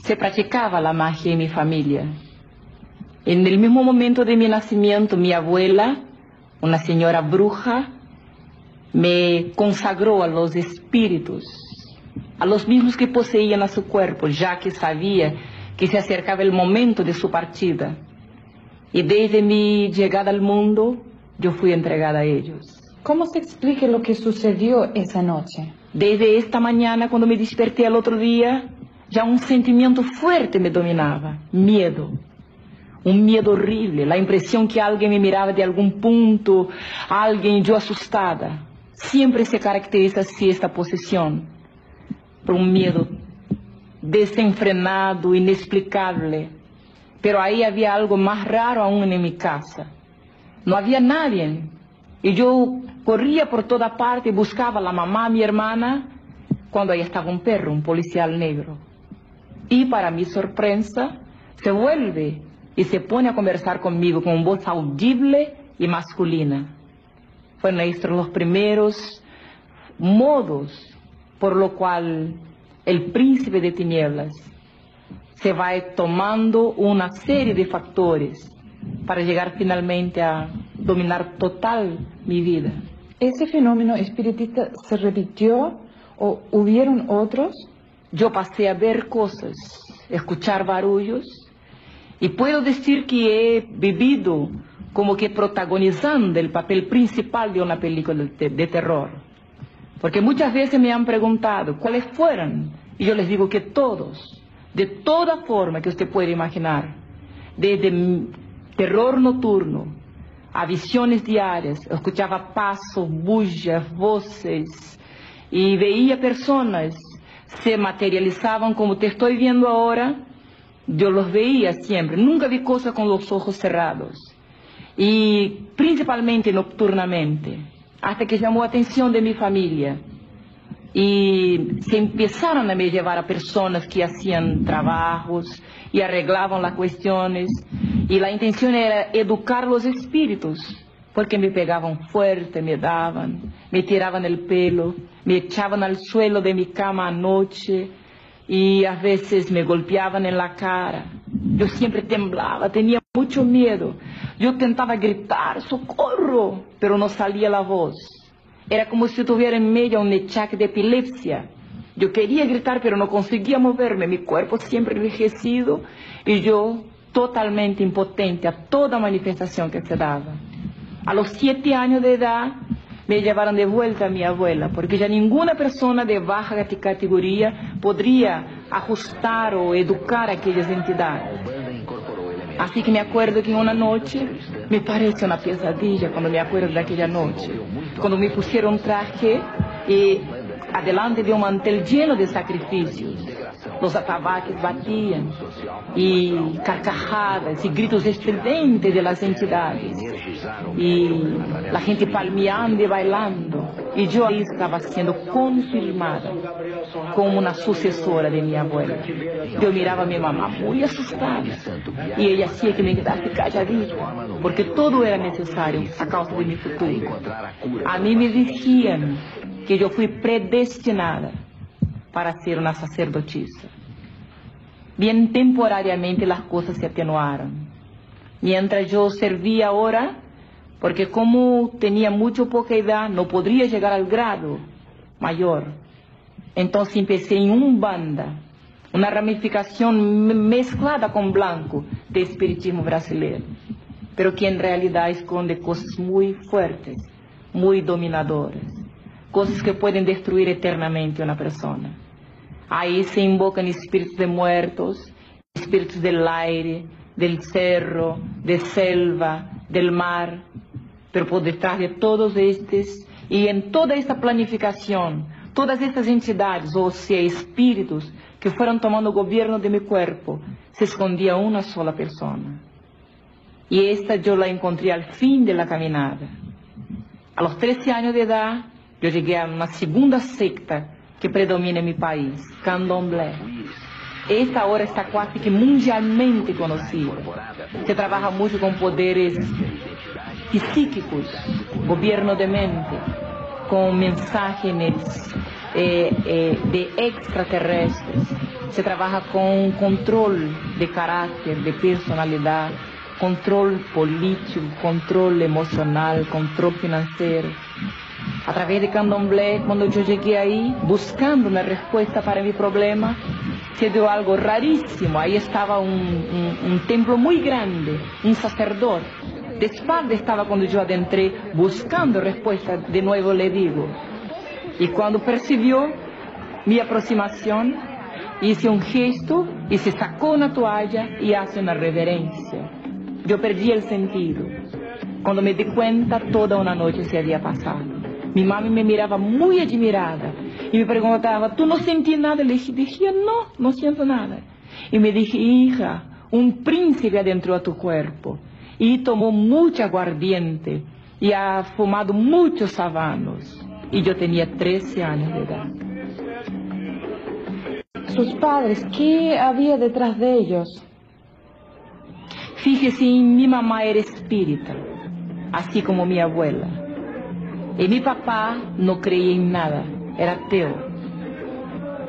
se practicaba la magia en mi familia. En el mismo momento de mi nacimiento, mi abuela, una señora bruja, me consagró a los espíritus, a los mismos que poseían a su cuerpo, ya que sabía que se acercaba el momento de su partida. Y desde mi llegada al mundo, yo fui entregada a ellos. ¿Cómo se explica lo que sucedió esa noche? Desde esta mañana, cuando me desperté al otro día, ya un sentimiento fuerte me dominaba, miedo. Un miedo horrible, la impresión que alguien me miraba de algún punto, alguien, yo asustada. Siempre se caracteriza así esta posesión, por un miedo desenfrenado, inexplicable. Pero ahí había algo más raro aún en mi casa. No había nadie. Y yo corría por toda parte, buscaba a la mamá, a mi hermana, cuando ahí estaba un perro, un policial negro. Y para mi sorpresa, se vuelve y se pone a conversar conmigo con voz audible y masculina. Fueron estos los primeros modos por lo cual el príncipe de tinieblas se va tomando una serie de factores para llegar finalmente a dominar total mi vida. ¿Ese fenómeno espiritista se repitió o hubieron otros? Yo pasé a ver cosas, escuchar barullos, y puedo decir que he vivido como que protagonizando el papel principal de una película de terror. Porque muchas veces me han preguntado cuáles fueron, y yo les digo que todos, de toda forma que usted puede imaginar, desde terror nocturno a visiones diarias, escuchaba pasos, bullas, voces, y veía personas, se materializaban como te estoy viendo ahora. Yo los veía siempre, nunca vi cosas con los ojos cerrados, y principalmente nocturnamente, hasta que llamó la atención de mi familia, y se empezaron a me llevar a personas que hacían trabajos y arreglaban las cuestiones, y la intención era educar los espíritus, porque me pegaban fuerte, me daban, me tiraban el pelo, me echaban al suelo de mi cama anoche, y a veces me golpeaban en la cara. Yo siempre temblaba, tenía mucho miedo. Yo tentaba gritar, ¡socorro!, pero no salía la voz. Era como si tuviera en medio un achaque de epilepsia. Yo quería gritar, pero no conseguía moverme. Mi cuerpo siempre envejecido y yo totalmente impotente a toda manifestación que se daba. A los 7 años de edad me llevaron de vuelta a mi abuela, porque ya ninguna persona de baja categoría podría ajustar o educar a aquellas entidades. Así que me acuerdo que en una noche, me parece una pesadilla cuando me acuerdo de aquella noche, cuando me pusieron traje y adelante de un mantel lleno de sacrificios, los atabaques batían y carcajadas y gritos estridentes de las entidades y la gente palmeando y bailando, y yo ahí estaba siendo confirmada como una sucesora de mi abuela. Yo miraba a mi mamá muy asustada y ella hacía que me quedase calladita, porque todo era necesario a causa de mi futuro. A mí me decían que yo fui predestinada para ser una sacerdotisa. Bien temporariamente las cosas se atenuaron. Mientras yo servía ahora, porque como tenía mucho poca edad, no podría llegar al grado mayor. Entonces empecé en Umbanda, una ramificación mezclada con blanco de espiritismo brasileño, pero que en realidad esconde cosas muy fuertes, muy dominadoras, cosas que pueden destruir eternamente a una persona. Ahí se invocan espíritus de muertos, espíritus del aire, del cerro, de selva, del mar, pero por detrás de todos estos y en toda esta planificación, todas estas entidades, o sea, espíritus que fueron tomando gobierno de mi cuerpo, se escondía una sola persona. Y esta yo la encontré al fin de la caminada. A los 13 años de edad, yo llegué a una segunda secta que predomina en mi país, Candomblé. Esta ahora está casi que mundialmente conocida. Se trabaja mucho con poderes psíquicos, gobierno de mente, con mensajes de extraterrestres. Se trabaja con control de carácter, de personalidad, control político, control emocional, control financiero. A través de Candomblé, cuando yo llegué ahí, buscando una respuesta para mi problema, se dio algo rarísimo. Ahí estaba un templo muy grande, un sacerdote. De espalda estaba cuando yo adentré, buscando respuesta, de nuevo le digo. Y cuando percibió mi aproximación, hice un gesto y se sacó una toalla y hace una reverencia. Yo perdí el sentido. Cuando me di cuenta, toda una noche se había pasado. Mi mami me miraba muy admirada y me preguntaba, ¿tú no sentí nada? Le dije, no siento nada. Y me dije, hija, un príncipe adentró a tu cuerpo y tomó mucha aguardiente y ha fumado muchos habanos. Y yo tenía 13 años de edad. Sus padres, ¿qué había detrás de ellos? Fíjese, mi mamá era espírita, así como mi abuela. Y mi papá no creía en nada, era ateo.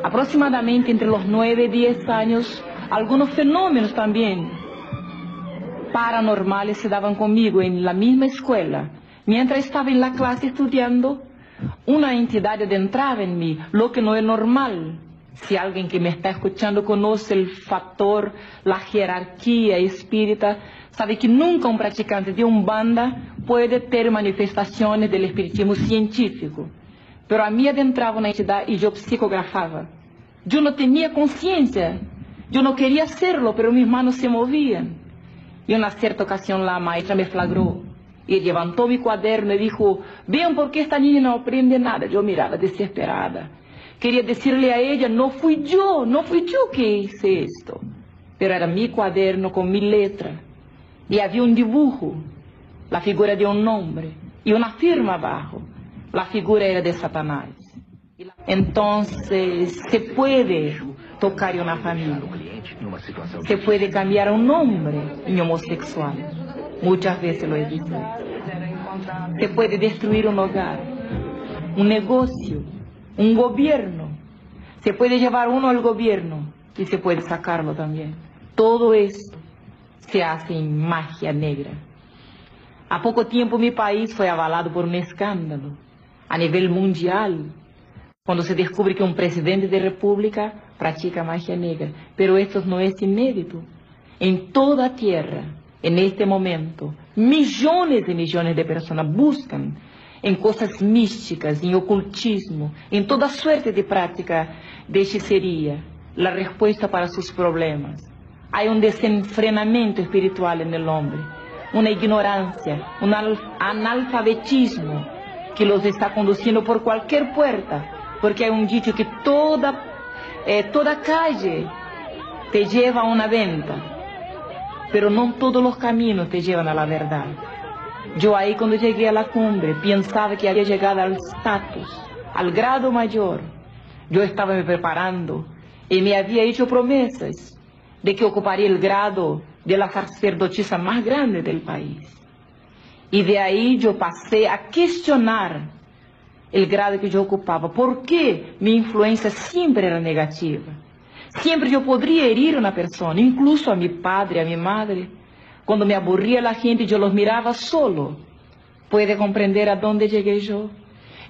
Aproximadamente entre los 9 y 10 años, algunos fenómenos también paranormales se daban conmigo en la misma escuela. Mientras estaba en la clase estudiando, una entidad adentraba en mí, lo que no es normal. Si alguien que me está escuchando conoce el factor, la jerarquía espírita, sabe que nunca un practicante de Umbanda puede ter manifestaciones del espiritismo científico. Pero a mí adentraba una entidad y yo psicografaba. Yo no tenía conciencia, yo no quería hacerlo, pero mis manos se movían. Y en una cierta ocasión la maestra me flagró y levantó mi cuaderno y dijo, vean por qué esta niña no aprende nada. Yo miraba desesperada. Quería decirle a ella, no fui yo que hice esto. Pero era mi cuaderno con mi letra. Y había un dibujo, la figura de un hombre, y una firma abajo. La figura era de Satanás. Entonces, se puede tocar en una familia. Se puede cambiar a un hombre en homosexual. Muchas veces lo he visto. Se puede destruir un hogar, un negocio, un gobierno. Se puede llevar uno al gobierno y se puede sacarlo también. Todo esto se hace en magia negra. A poco tiempo mi país fue avalado por un escándalo a nivel mundial, cuando se descubre que un presidente de república practica magia negra. Pero esto no es inédito. En toda tierra, en este momento, millones de personas buscan en cosas místicas, en ocultismo, en toda suerte de práctica de hechicería, la respuesta para sus problemas. Hay un desenfrenamiento espiritual en el hombre, una ignorancia, un analfabetismo que los está conduciendo por cualquier puerta, porque hay un dicho que toda calle te lleva a una venta, pero no todos los caminos te llevan a la verdad. Yo ahí cuando llegué a la cumbre pensaba que había llegado al estatus, al grado mayor. Yo estaba me preparando y me había hecho promesas de que ocuparía el grado de la sacerdotisa más grande del país. Y de ahí yo pasé a cuestionar el grado que yo ocupaba. ¿Por qué mi influencia siempre era negativa? Siempre yo podría herir a una persona, incluso a mi padre, a mi madre. Cuando me aburría la gente, yo los miraba solo. ¿Puede comprender a dónde llegué yo?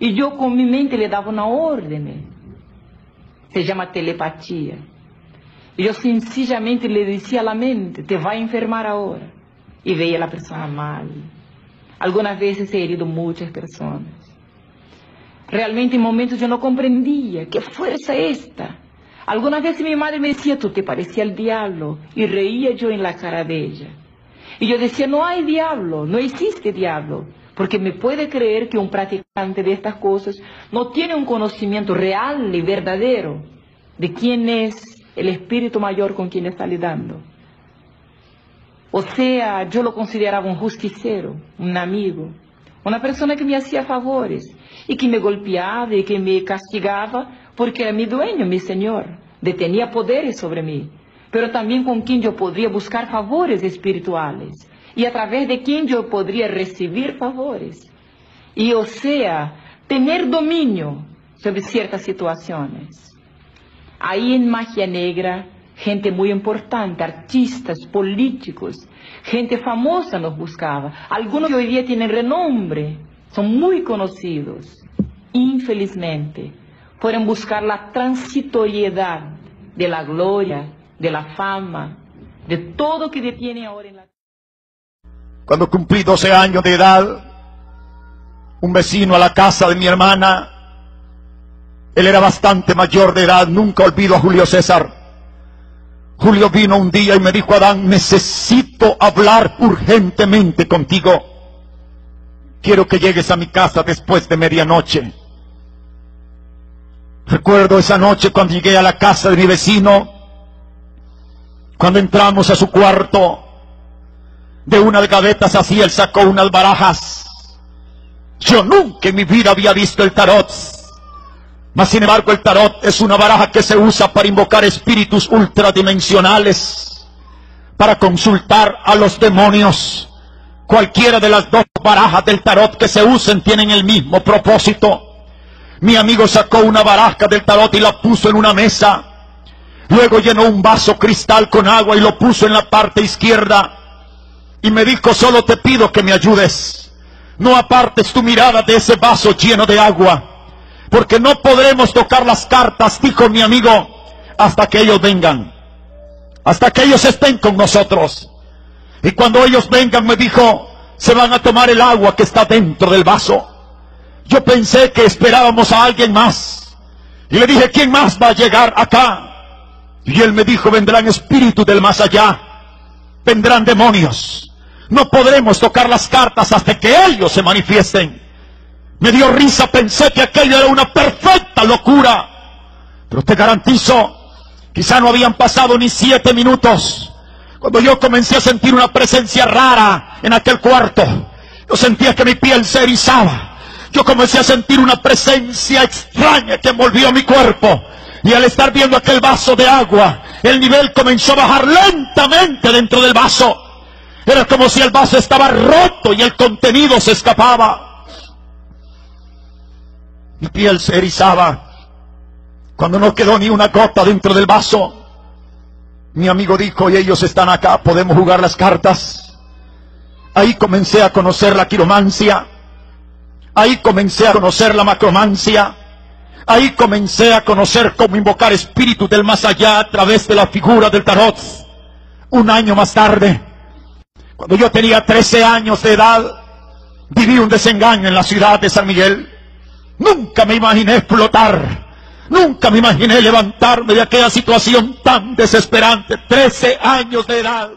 Y yo con mi mente le daba una orden. Se llama telepatía. Y yo sencillamente le decía a la mente, te va a enfermar ahora. Y veía a la persona mal. Algunas veces he herido muchas personas. Realmente en momentos yo no comprendía qué fuerza esta. Algunas veces mi madre me decía, tú te parecías al diablo. Y reía yo en la cara de ella. Y yo decía, no hay diablo, no existe diablo. Porque me puede creer que un practicante de estas cosas no tiene un conocimiento real y verdadero de quién es el espíritu mayor con quien está lidando. O sea, yo lo consideraba un justiciero, un amigo, una persona que me hacía favores y que me golpeaba y que me castigaba porque era mi dueño, mi señor, detenía poderes sobre mí, pero también con quien yo podría buscar favores espirituales y a través de quien yo podría recibir favores. Y o sea, tener dominio sobre ciertas situaciones. Ahí en Magia Negra, gente muy importante, artistas, políticos, gente famosa nos buscaba. Algunos que hoy día tienen renombre, son muy conocidos. Infelizmente, fueron buscar la transitoriedad de la gloria, de la fama, de todo que detiene ahora en la... Cuando cumplí 12 años de edad, un vecino a la casa de mi hermana, él era bastante mayor de edad, nunca olvido a Julio César. Julio vino un día y me dijo: Adán, necesito hablar urgentemente contigo. Quiero que llegues a mi casa después de medianoche. Recuerdo esa noche cuando llegué a la casa de mi vecino, cuando entramos a su cuarto, de unas gavetas así él sacó unas barajas. Yo nunca en mi vida había visto el tarot. Mas sin embargo el tarot es una baraja que se usa para invocar espíritus ultradimensionales, para consultar a los demonios. Cualquiera de las dos barajas del tarot que se usen tienen el mismo propósito. Mi amigo sacó una baraja del tarot y la puso en una mesa. Luego llenó un vaso cristal con agua y lo puso en la parte izquierda. Y me dijo: solo te pido que me ayudes. No apartes tu mirada de ese vaso lleno de agua, porque no podremos tocar las cartas, dijo mi amigo, hasta que ellos vengan, hasta que ellos estén con nosotros. Y cuando ellos vengan, me dijo, se van a tomar el agua que está dentro del vaso. Yo pensé que esperábamos a alguien más, y le dije: ¿quién más va a llegar acá? Y él me dijo: vendrán espíritus del más allá, vendrán demonios. No podremos tocar las cartas hasta que ellos se manifiesten. Me dio risa, pensé que aquello era una perfecta locura. Pero te garantizo, quizá no habían pasado ni 7 minutos, cuando yo comencé a sentir una presencia rara en aquel cuarto. Yo sentía que mi piel se erizaba. Yo comencé a sentir una presencia extraña que envolvió mi cuerpo. Y al estar viendo aquel vaso de agua, el nivel comenzó a bajar lentamente dentro del vaso. Era como si el vaso estaba roto y el contenido se escapaba. Mi piel se erizaba. Cuando no quedó ni una gota dentro del vaso, mi amigo dijo: y ellos están acá, ¿podemos jugar las cartas? Ahí comencé a conocer la quiromancia. Ahí comencé a conocer la macromancia. Ahí comencé a conocer cómo invocar espíritus del más allá a través de la figura del tarot. Un año más tarde, cuando yo tenía 13 años de edad, viví un desengaño en la ciudad de San Miguel. Nunca me imaginé explotar. Nunca me imaginé levantarme de aquella situación tan desesperante. 13 años de edad.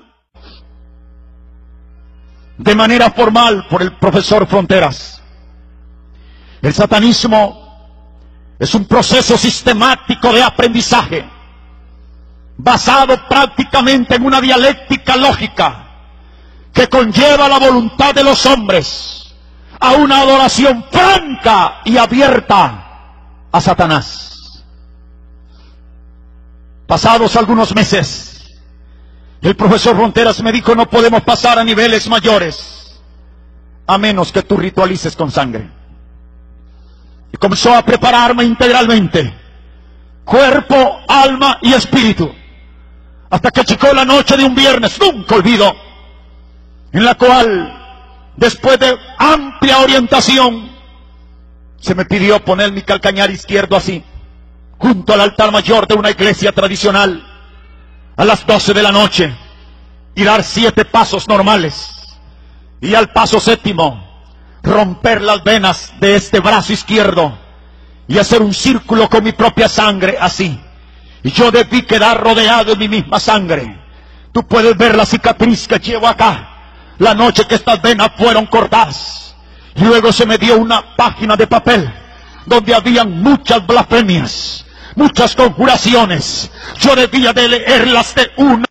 De manera formal por el profesor Fronteras. El satanismo es un proceso sistemático de aprendizaje, basado prácticamente en una dialéctica lógica, que conlleva la voluntad de los hombres a una adoración franca y abierta a Satanás. Pasados algunos meses, el profesor Fronteras me dijo: no podemos pasar a niveles mayores a menos que tú ritualices con sangre. Y comenzó a prepararme integralmente, cuerpo, alma y espíritu, hasta que llegó la noche de un viernes, nunca olvido, en la cual, después de amplia orientación, se me pidió poner mi calcañar izquierdo así, junto al altar mayor de una iglesia tradicional, a las 12 de la noche, y dar 7 pasos normales, y al paso 7º, romper las venas de este brazo izquierdo, y hacer un círculo con mi propia sangre, así, y yo debí quedar rodeado de mi misma sangre. Tú puedes ver la cicatriz que llevo acá, la noche que estas venas fueron cortadas. Y luego se me dio una página de papel donde habían muchas blasfemias, muchas conjuraciones. Yo debía de leerlas de una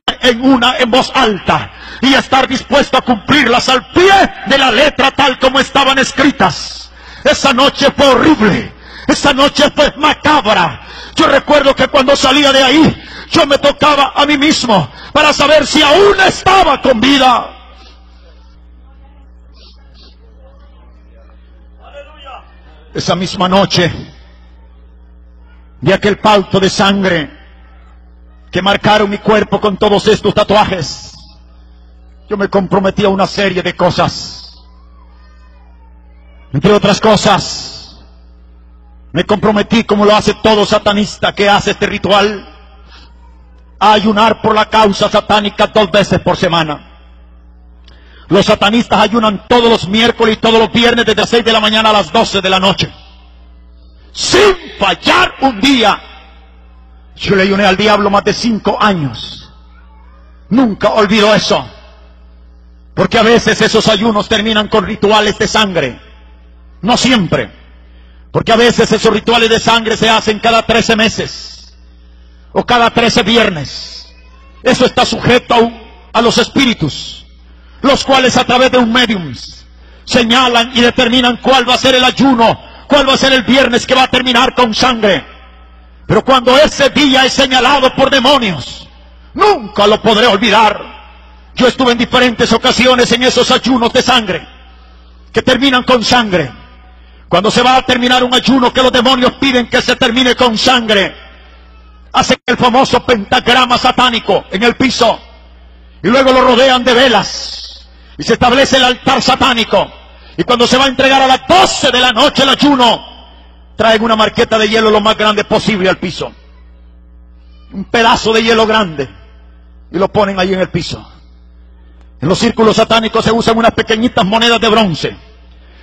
en voz alta y estar dispuesto a cumplirlas al pie de la letra tal como estaban escritas. Esa noche fue horrible, esa noche fue macabra. Yo recuerdo que cuando salía de ahí, yo me tocaba a mí mismo para saber si aún estaba con vida. Esa misma noche, de aquel palto de sangre que marcaron mi cuerpo con todos estos tatuajes, yo me comprometí a una serie de cosas. Entre otras cosas, me comprometí, como lo hace todo satanista que hace este ritual, a ayunar por la causa satánica 2 veces por semana. Los satanistas ayunan todos los miércoles y todos los viernes desde las 6 de la mañana a las 12 de la noche, sin fallar un día. Yo le ayuné al diablo más de 5 años. Nunca olvido eso, porque a veces esos ayunos terminan con rituales de sangre. No siempre, porque a veces esos rituales de sangre se hacen cada 13 meses o cada 13 viernes. Eso está sujeto a los espíritus, los cuales a través de un medium señalan y determinan cuál va a ser el ayuno, cuál va a ser el viernes que va a terminar con sangre. Pero cuando ese día es señalado por demonios, nunca lo podré olvidar. Yo estuve en diferentes ocasiones en esos ayunos de sangre que terminan con sangre. Cuando se va a terminar un ayuno que los demonios piden que se termine con sangre, hacen el famoso pentagrama satánico en el piso y luego lo rodean de velas y se establece el altar satánico. Y cuando se va a entregar a las 12 de la noche el ayuno, traen una marqueta de hielo lo más grande posible al piso, un pedazo de hielo grande, y lo ponen ahí en el piso. En los círculos satánicos se usan unas pequeñitas monedas de bronce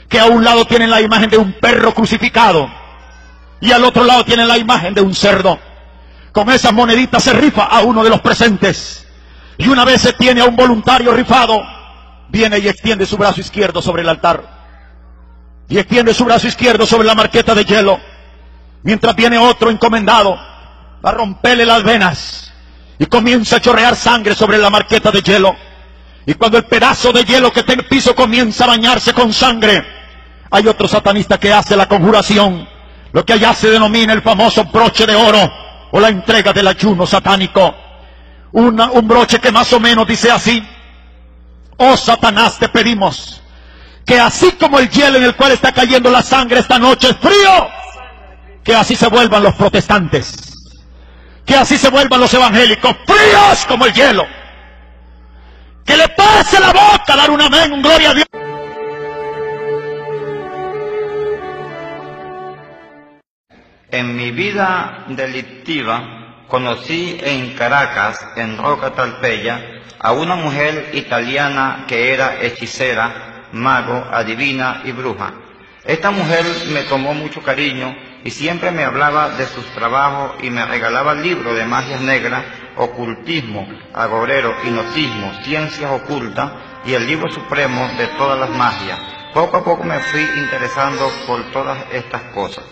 que a un lado tienen la imagen de un perro crucificado y al otro lado tienen la imagen de un cerdo. Con esas moneditas se rifa a uno de los presentes, y una vez se tiene a un voluntario rifado, viene y extiende su brazo izquierdo sobre el altar y extiende su brazo izquierdo sobre la marqueta de hielo, mientras viene otro encomendado a romperle las venas y comienza a chorrear sangre sobre la marqueta de hielo. Y cuando el pedazo de hielo que está en el piso comienza a bañarse con sangre, hay otro satanista que hace la conjuración, lo que allá se denomina el famoso broche de oro o la entrega del ayuno satánico. Un broche que más o menos dice así: oh Satanás, te pedimos que así como el hielo en el cual está cayendo la sangre esta noche es frío, que así se vuelvan los protestantes, que así se vuelvan los evangélicos, fríos como el hielo. Que le pase la boca dar un amén, un gloria a Dios. En mi vida delictiva conocí en Caracas, en Roca Talpeya, a una mujer italiana que era hechicera, mago, adivina y bruja. Esta mujer me tomó mucho cariño y siempre me hablaba de sus trabajos y me regalaba libros de magias negras, ocultismo, agorero, hipnotismo, ciencias ocultas y el libro supremo de todas las magias. Poco a poco me fui interesando por todas estas cosas.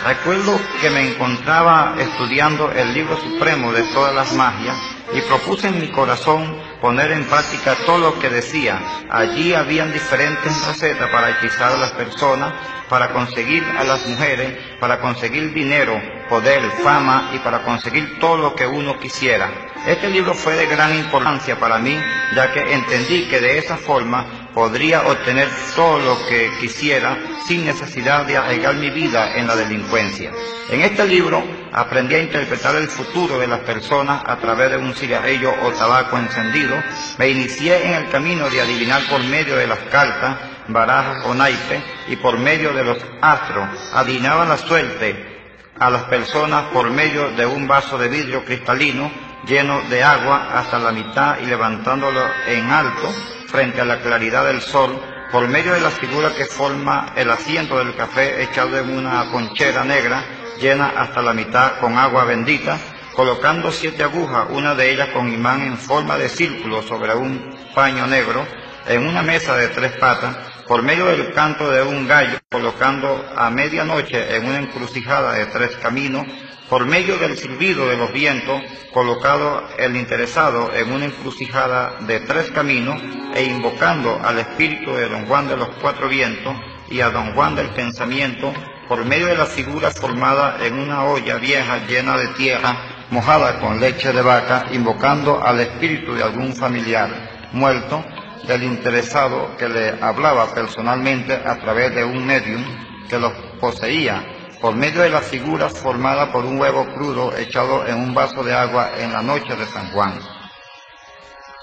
Recuerdo que me encontraba estudiando el libro supremo de todas las magias y propuse en mi corazón poner en práctica todo lo que decía. Allí habían diferentes recetas para hechizar a las personas, para conseguir a las mujeres, para conseguir dinero, poder, fama y para conseguir todo lo que uno quisiera. Este libro fue de gran importancia para mí, ya que entendí que de esa forma podría obtener todo lo que quisiera sin necesidad de arriesgar mi vida en la delincuencia. En este libro aprendí a interpretar el futuro de las personas a través de un cigarrillo o tabaco encendido. Me inicié en el camino de adivinar por medio de las cartas, barajas o naipes y por medio de los astros. Adivinaba la suerte a las personas por medio de un vaso de vidrio cristalino lleno de agua hasta la mitad y levantándolo en alto frente a la claridad del sol, por medio de las figuras que forma el asiento del café echado en una conchera negra llena hasta la mitad con agua bendita, colocando 7 agujas, una de ellas con imán en forma de círculo sobre un paño negro, en una mesa de 3 patas, por medio del canto de un gallo, colocando a medianoche en una encrucijada de 3 caminos, por medio del silbido de los vientos, colocado el interesado en una encrucijada de 3 caminos, e invocando al espíritu de Don Juan de los 4 vientos y a Don Juan del pensamiento, por medio de la figura formada en una olla vieja llena de tierra, mojada con leche de vaca, invocando al espíritu de algún familiar muerto, del interesado que le hablaba personalmente a través de un medium que los poseía, por medio de las figuras formadas por un huevo crudo echado en un vaso de agua en la noche de San Juan.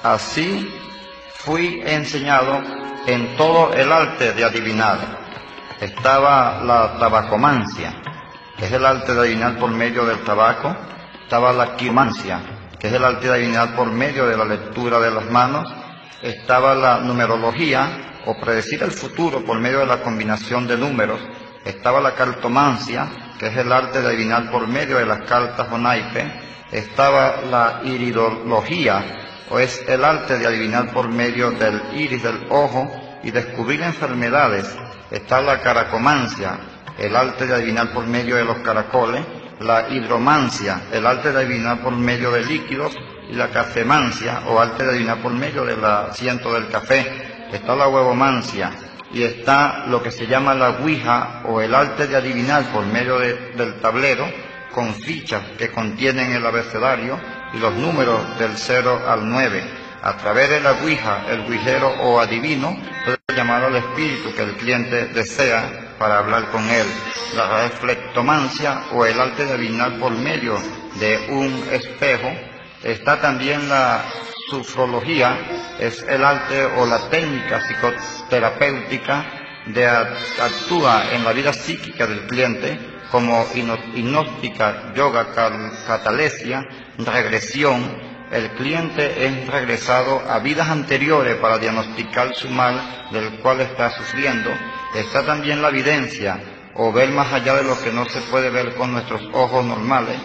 Así fui enseñado en todo el arte de adivinar. Estaba la tabacomancia, que es el arte de adivinar por medio del tabaco. Estaba la quiromancia, que es el arte de adivinar por medio de la lectura de las manos. Estaba la numerología, o predecir el futuro por medio de la combinación de números. Estaba la cartomancia, que es el arte de adivinar por medio de las cartas o naipes. Estaba la iridología, o es el arte de adivinar por medio del iris del ojo y descubrir enfermedades. Está la caracomancia, el arte de adivinar por medio de los caracoles. La hidromancia, el arte de adivinar por medio de líquidos. Y la cafemancia, o arte de adivinar por medio del asiento del café. Está la huevomancia, y está lo que se llama la ouija, o el arte de adivinar por medio del tablero, con fichas que contienen el abecedario y los números del 0 al 9. A través de la ouija, el ouijero o adivino puede llamar al espíritu que el cliente desea para hablar con él. La reflectomancia, o el arte de adivinar por medio de un espejo. Está también la sufrología, es el arte o la técnica psicoterapéutica de actúa en la vida psíquica del cliente, como hipnóstica, yoga, catalesia, regresión. El cliente es regresado a vidas anteriores para diagnosticar su mal del cual está sufriendo. Está también la videncia, o ver más allá de lo que no se puede ver con nuestros ojos normales,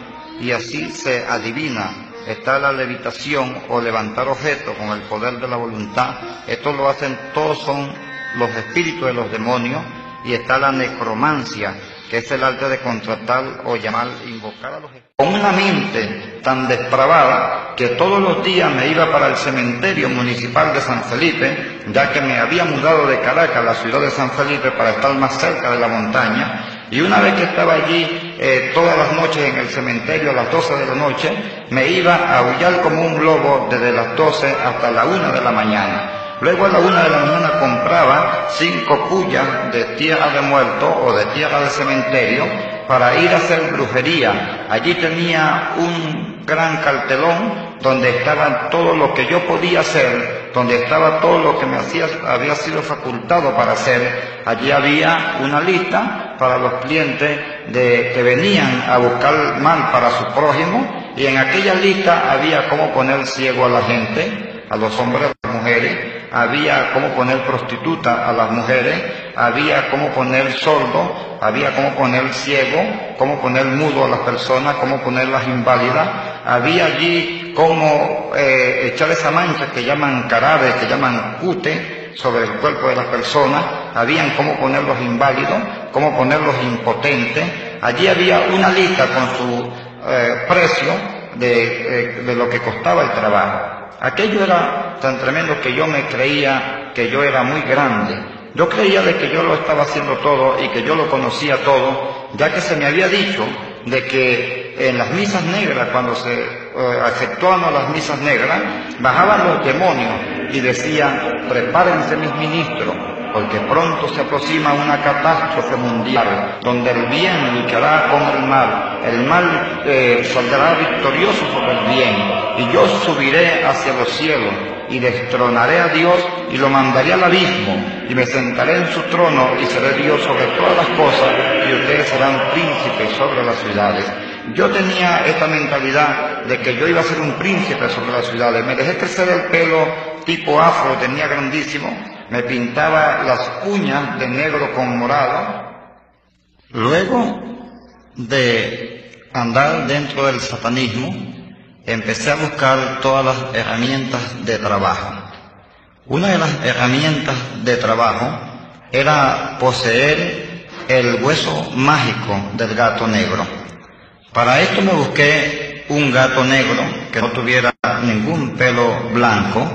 y así se adivina. Está la levitación, o levantar objetos con el poder de la voluntad. Esto lo hacen, todos son los espíritus de los demonios. Y está la necromancia, que es el arte de contratar o llamar, invocar a los espíritus. Con una mente tan depravada que todos los días me iba para el cementerio municipal de San Felipe, ya que me había mudado de Caracas a la ciudad de San Felipe para estar más cerca de la montaña. Y una vez que estaba allí todas las noches en el cementerio a las 12 de la noche, me iba a aullar como un lobo desde las 12 hasta la 1 de la mañana. Luego a la 1 de la mañana compraba 5 pullas de tierra de muerto o de tierra de cementerio para ir a hacer brujería. Allí tenía un gran cartelón donde estaba todo lo que yo podía hacer, donde estaba todo lo que me había sido facultado para hacer. Allí había una lista para los clientes que venían a buscar mal para su prójimo, y en aquella lista había cómo poner ciego a la gente, a los hombres, a las mujeres. Había cómo poner prostituta a las mujeres, había cómo poner sordo, había cómo poner ciego, cómo poner mudo a las personas, cómo ponerlas inválidas. Había allí cómo echar esa mancha que llaman carabe, que llaman cute, sobre el cuerpo de las personas. Habían cómo poner los inválidos, cómo poner los impotentes. Allí había una lista con su precio de lo que costaba el trabajo. Aquello era tan tremendo que yo me creía que yo era muy grande. Yo creía de que yo lo estaba haciendo todo y que yo lo conocía todo, ya que se me había dicho de que en las misas negras, cuando se efectuaban las misas negras, bajaban los demonios y decían: prepárense mis ministros, porque pronto se aproxima una catástrofe mundial, donde el bien luchará con el mal saldrá victorioso sobre el bien, y yo subiré hacia los cielos, y destronaré a Dios, y lo mandaré al abismo, y me sentaré en su trono, y seré Dios sobre todas las cosas, y ustedes serán príncipes sobre las ciudades. Yo tenía esta mentalidad de que yo iba a ser un príncipe sobre las ciudades. Me dejé crecer el pelo tipo afro, tenía grandísimo, me pintaba las uñas de negro con morado. Luego de andar dentro del satanismo, empecé a buscar todas las herramientas de trabajo. Una de las herramientas de trabajo era poseer el hueso mágico del gato negro. Para esto me busqué un gato negro que no tuviera ningún pelo blanco,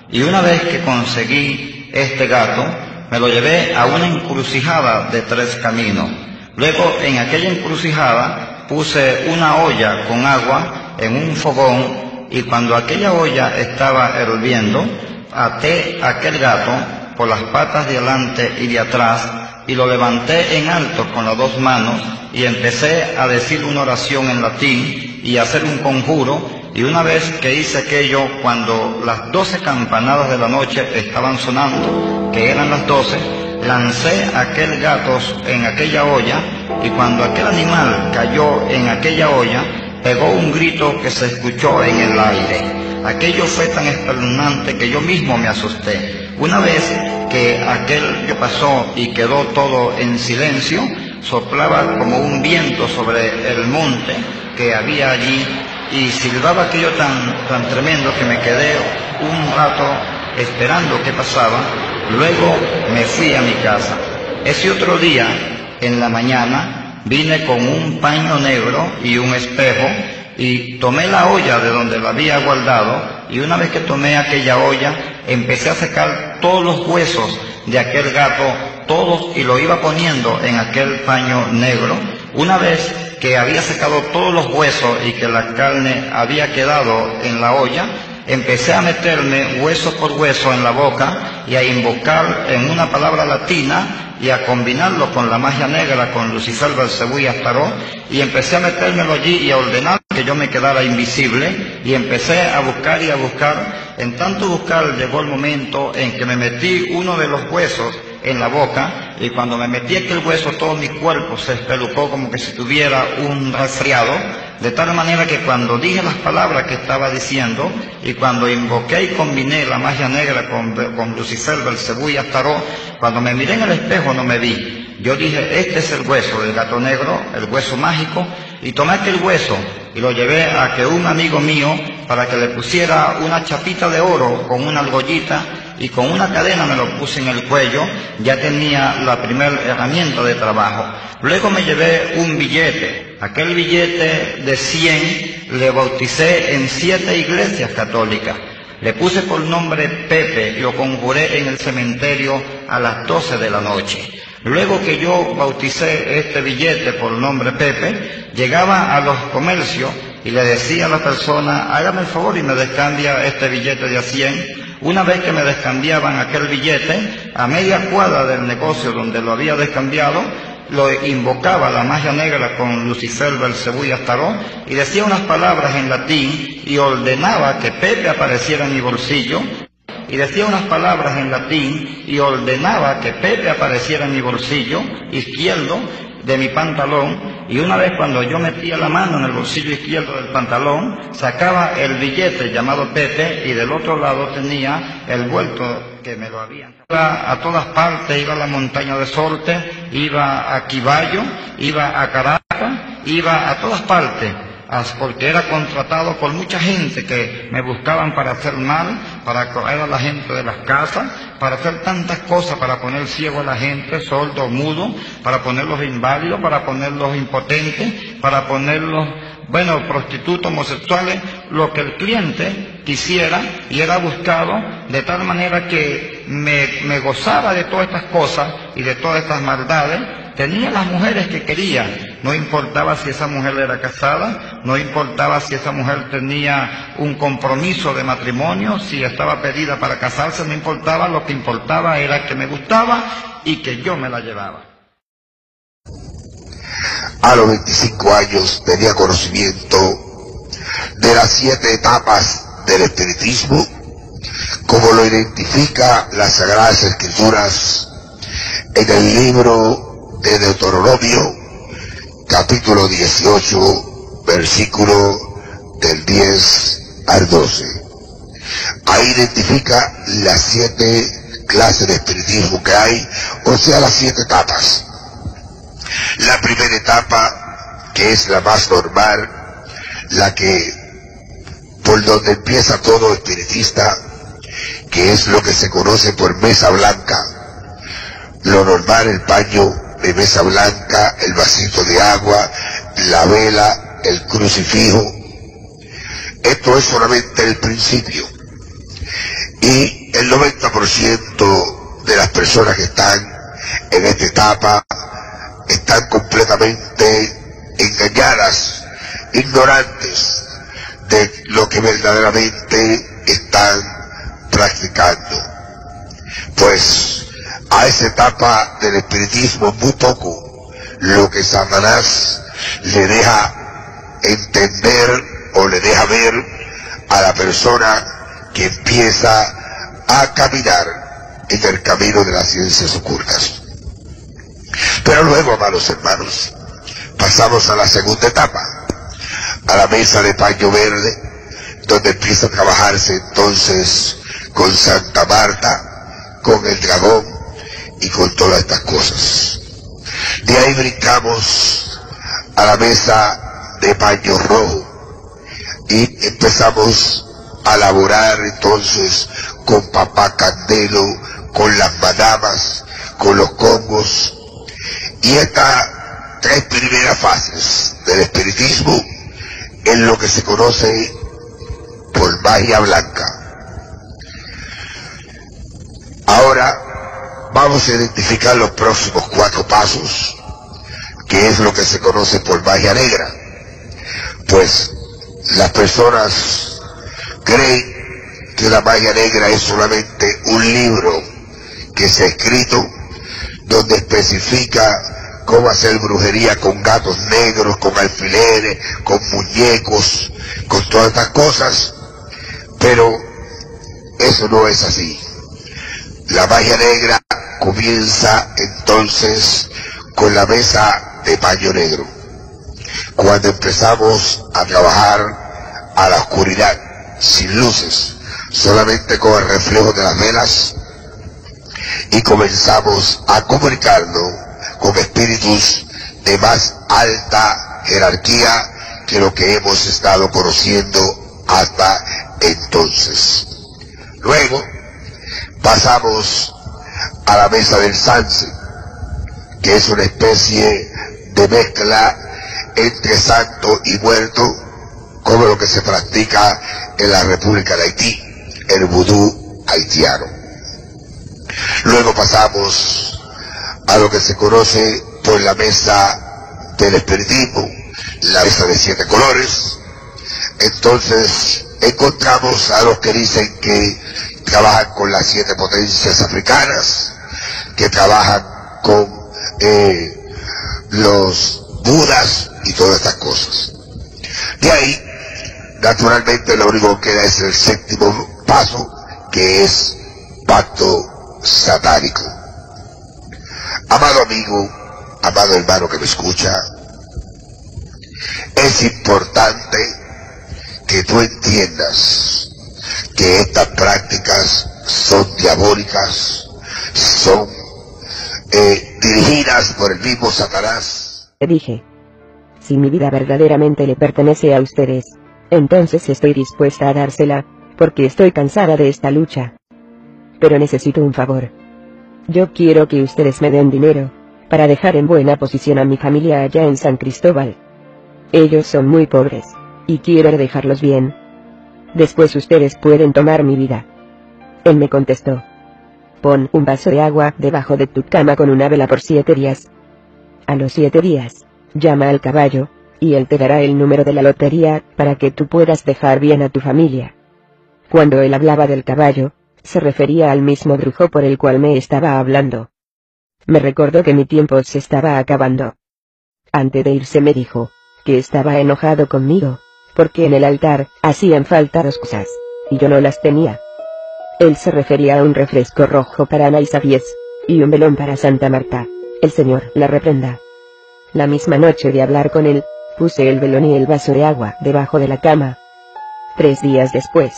y una vez que conseguí este gato, me lo llevé a una encrucijada de 3 caminos. Luego, en aquella encrucijada, puse una olla con agua en un fogón, y cuando aquella olla estaba hirviendo, até aquel gato por las patas de adelante y de atrás y lo levanté en alto con las dos manos y empecé a decir una oración en latín y a hacer un conjuro. Y una vez que hice aquello, cuando las 12 campanadas de la noche estaban sonando, que eran las 12, lancé aquel gato en aquella olla, y cuando aquel animal cayó en aquella olla, pegó un grito que se escuchó en el aire. Aquello fue tan espeluznante que yo mismo me asusté. Una vez que aquello pasó y quedó todo en silencio, soplaba como un viento sobre el monte que había allí, y silbaba aquello tan tremendo que me quedé un rato esperando qué pasaba. Luego me fui a mi casa. Ese otro día, en la mañana, vine con un paño negro y un espejo, y tomé la olla de donde la había guardado, y una vez que tomé aquella olla, empecé a sacar todos los huesos de aquel gato, todos, y lo iba poniendo en aquel paño negro. Una vez que había sacado todos los huesos y que la carne había quedado en la olla, empecé a meterme hueso por hueso en la boca y a invocar en una palabra latina y a combinarlo con la magia negra, con Lucifer, Belcebú y Astarot, y empecé a metérmelo allí y a ordenar que yo me quedara invisible, y empecé a buscar y a buscar. En tanto buscar, llegó el momento en que me metí uno de los huesos en la boca, y cuando me metí aquel hueso todo mi cuerpo se espelucó como que si tuviera un resfriado, de tal manera que cuando dije las palabras que estaba diciendo, y cuando invoqué y combiné la magia negra con Lucifer, Belcebú y Astarot, cuando me miré en el espejo no me vi. Yo dije, este es el hueso del gato negro, el hueso mágico, y tomé aquel hueso y lo llevé a que un amigo mío, para que le pusiera una chapita de oro con una argollita, y con una cadena me lo puse en el cuello. Ya tenía la primera herramienta de trabajo. Luego me llevé un billete. Aquel billete de 100 le bauticé en 7 iglesias católicas. Le puse por nombre Pepe y lo conjuré en el cementerio a las 12 de la noche. Luego que yo bauticé este billete por nombre Pepe, llegaba a los comercios y le decía a la persona, hágame el favor y me descambia este billete de a 100. Una vez que me descambiaban aquel billete, a media cuadra del negocio donde lo había descambiado, lo invocaba la magia negra con Lucifer, Belcebú y Astarot, y decía unas palabras en latín y ordenaba que Pepe apareciera en mi bolsillo. Y decía unas palabras en latín y ordenaba que Pepe apareciera en mi bolsillo izquierdo de mi pantalón, y una vez cuando yo metía la mano en el bolsillo izquierdo del pantalón, sacaba el billete llamado Pepe, y del otro lado tenía el vuelto que me lo habían. Iba a todas partes, iba a la montaña de Sorte, iba a Quiballo, iba a Caracas, iba a todas partes, porque era contratado por mucha gente que me buscaban para hacer mal, para correr a la gente de las casas, para hacer tantas cosas, para poner ciego a la gente, sordo, mudo, para ponerlos inválidos, para ponerlos impotentes, para ponerlos, prostitutos, homosexuales, lo que el cliente quisiera, y era buscado de tal manera que me gozaba de todas estas cosas y de todas estas maldades. Tenía las mujeres que quería, no importaba si esa mujer era casada, no importaba si esa mujer tenía un compromiso de matrimonio, si estaba pedida para casarse, no importaba, lo que importaba era que me gustaba y que yo me la llevaba. A los 25 años tenía conocimiento de las 7 etapas del espiritismo, como lo identifica las Sagradas Escrituras en el libro de Deuteronomio, capítulo 18, versículo del 10 al 12. Ahí identifica las 7 clases de espiritismo que hay, o sea, las 7 etapas. La primera etapa, que es la más normal, la que por donde empieza todo espiritista, que es lo que se conoce por mesa blanca. Lo normal, el paño de mesa blanca, el vasito de agua, la vela, el crucifijo. Esto es solamente el principio. Y el 90% de las personas que están en esta etapa están completamente engañadas, ignorantes de lo que verdaderamente están practicando. Pues a esa etapa del espiritismo muy poco lo que Satanás le deja entender o le deja ver a la persona que empieza a caminar en el camino de las ciencias ocultas. Pero luego, amados hermanos, pasamos a la segunda etapa, a la mesa de paño verde, donde empieza a trabajarse entonces con Santa Marta, con el dragón y con todas estas cosas. De ahí brincamos a la mesa de paño rojo y empezamos a laborar entonces con Papá Candelo, con las madamas, con los congos. Y estas tres primeras fases del espiritismo es lo que se conoce por magia blanca. Ahora vamos a identificar los próximos 4 pasos, que es lo que se conoce por magia negra. Pues las personas creen que la magia negra es solamente un libro que se ha escrito donde especifica cómo hacer brujería con gatos negros, con alfileres, con muñecos, con todas estas cosas, pero eso no es así. La magia negra comienza entonces con la mesa de paño negro, cuando empezamos a trabajar a la oscuridad, sin luces, solamente con el reflejo de las velas, y comenzamos a comunicarnos con espíritus de más alta jerarquía que lo que hemos estado conociendo hasta entonces. Luego pasamos a la mesa del Sanse, que es una especie de mezcla entre santo y muerto, como lo que se practica en la República de Haití, el vudú haitiano. Luego pasamos a lo que se conoce por la mesa del espiritismo, la mesa de 7 colores. Entonces encontramos a los que dicen que trabajan con las 7 potencias africanas, que trabajan con los budas y todas estas cosas. De ahí, naturalmente, lo único que queda es el 7º paso, que es pacto satánico. Amado amigo, amado hermano que me escucha, es importante que tú entiendas que estas prácticas son diabólicas, son dirigidas por el mismo Satanás. Dije, si mi vida verdaderamente le pertenece a ustedes, entonces estoy dispuesta a dársela, porque estoy cansada de esta lucha. Pero necesito un favor. Yo quiero que ustedes me den dinero, para dejar en buena posición a mi familia allá en San Cristóbal. Ellos son muy pobres, y quiero dejarlos bien. Después ustedes pueden tomar mi vida. Él me contestó: pon un vaso de agua debajo de tu cama con una vela por 7 días. A los 7 días, llama al caballo, y él te dará el número de la lotería, para que tú puedas dejar bien a tu familia. Cuando él hablaba del caballo, se refería al mismo brujo por el cual me estaba hablando. Me recordó que mi tiempo se estaba acabando. Antes de irse me dijo que estaba enojado conmigo, porque en el altar hacían falta 2 cosas, y yo no las tenía. Él se refería a un refresco rojo para Ana Isaías, y un velón para Santa Marta. El Señor la reprenda. La misma noche de hablar con él, puse el velón y el vaso de agua debajo de la cama. 3 días después,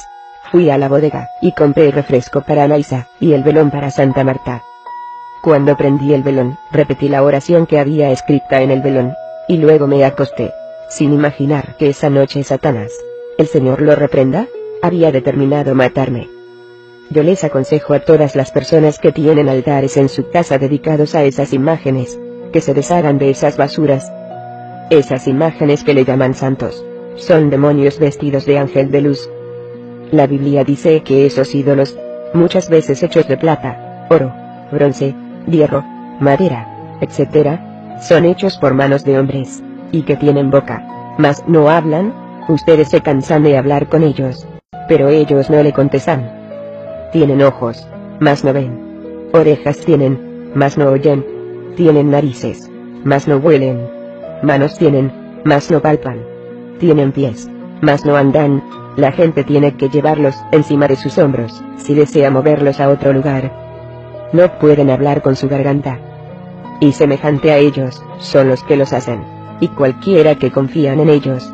fui a la bodega, y compré el refresco para Anaísa, y el velón para Santa Marta. Cuando prendí el velón, repetí la oración que había escrita en el velón, y luego me acosté, sin imaginar que esa noche Satanás, el Señor lo reprenda, había determinado matarme. Yo les aconsejo a todas las personas que tienen altares en su casa dedicados a esas imágenes, que se deshagan de esas basuras. Esas imágenes que le llaman santos, son demonios vestidos de ángel de luz. La Biblia dice que esos ídolos, muchas veces hechos de plata, oro, bronce, hierro, madera, etc., son hechos por manos de hombres, y que tienen boca, mas no hablan. Ustedes se cansan de hablar con ellos, pero ellos no le contestan. Tienen ojos, mas no ven. Orejas tienen, mas no oyen. Tienen narices, mas no huelen. Manos tienen, mas no palpan. Tienen pies, mas no andan. La gente tiene que llevarlos encima de sus hombros, si desea moverlos a otro lugar. No pueden hablar con su garganta. Y semejante a ellos, son los que los hacen, y cualquiera que confían en ellos.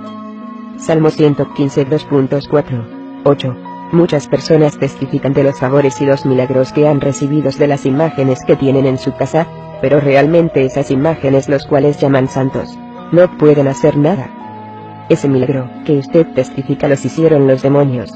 Salmo 115 2.4. 8. Muchas personas testifican de los favores y los milagros que han recibido de las imágenes que tienen en su casa, pero realmente esas imágenes, los cuales llaman santos, no pueden hacer nada. Ese milagro que usted testifica los hicieron los demonios.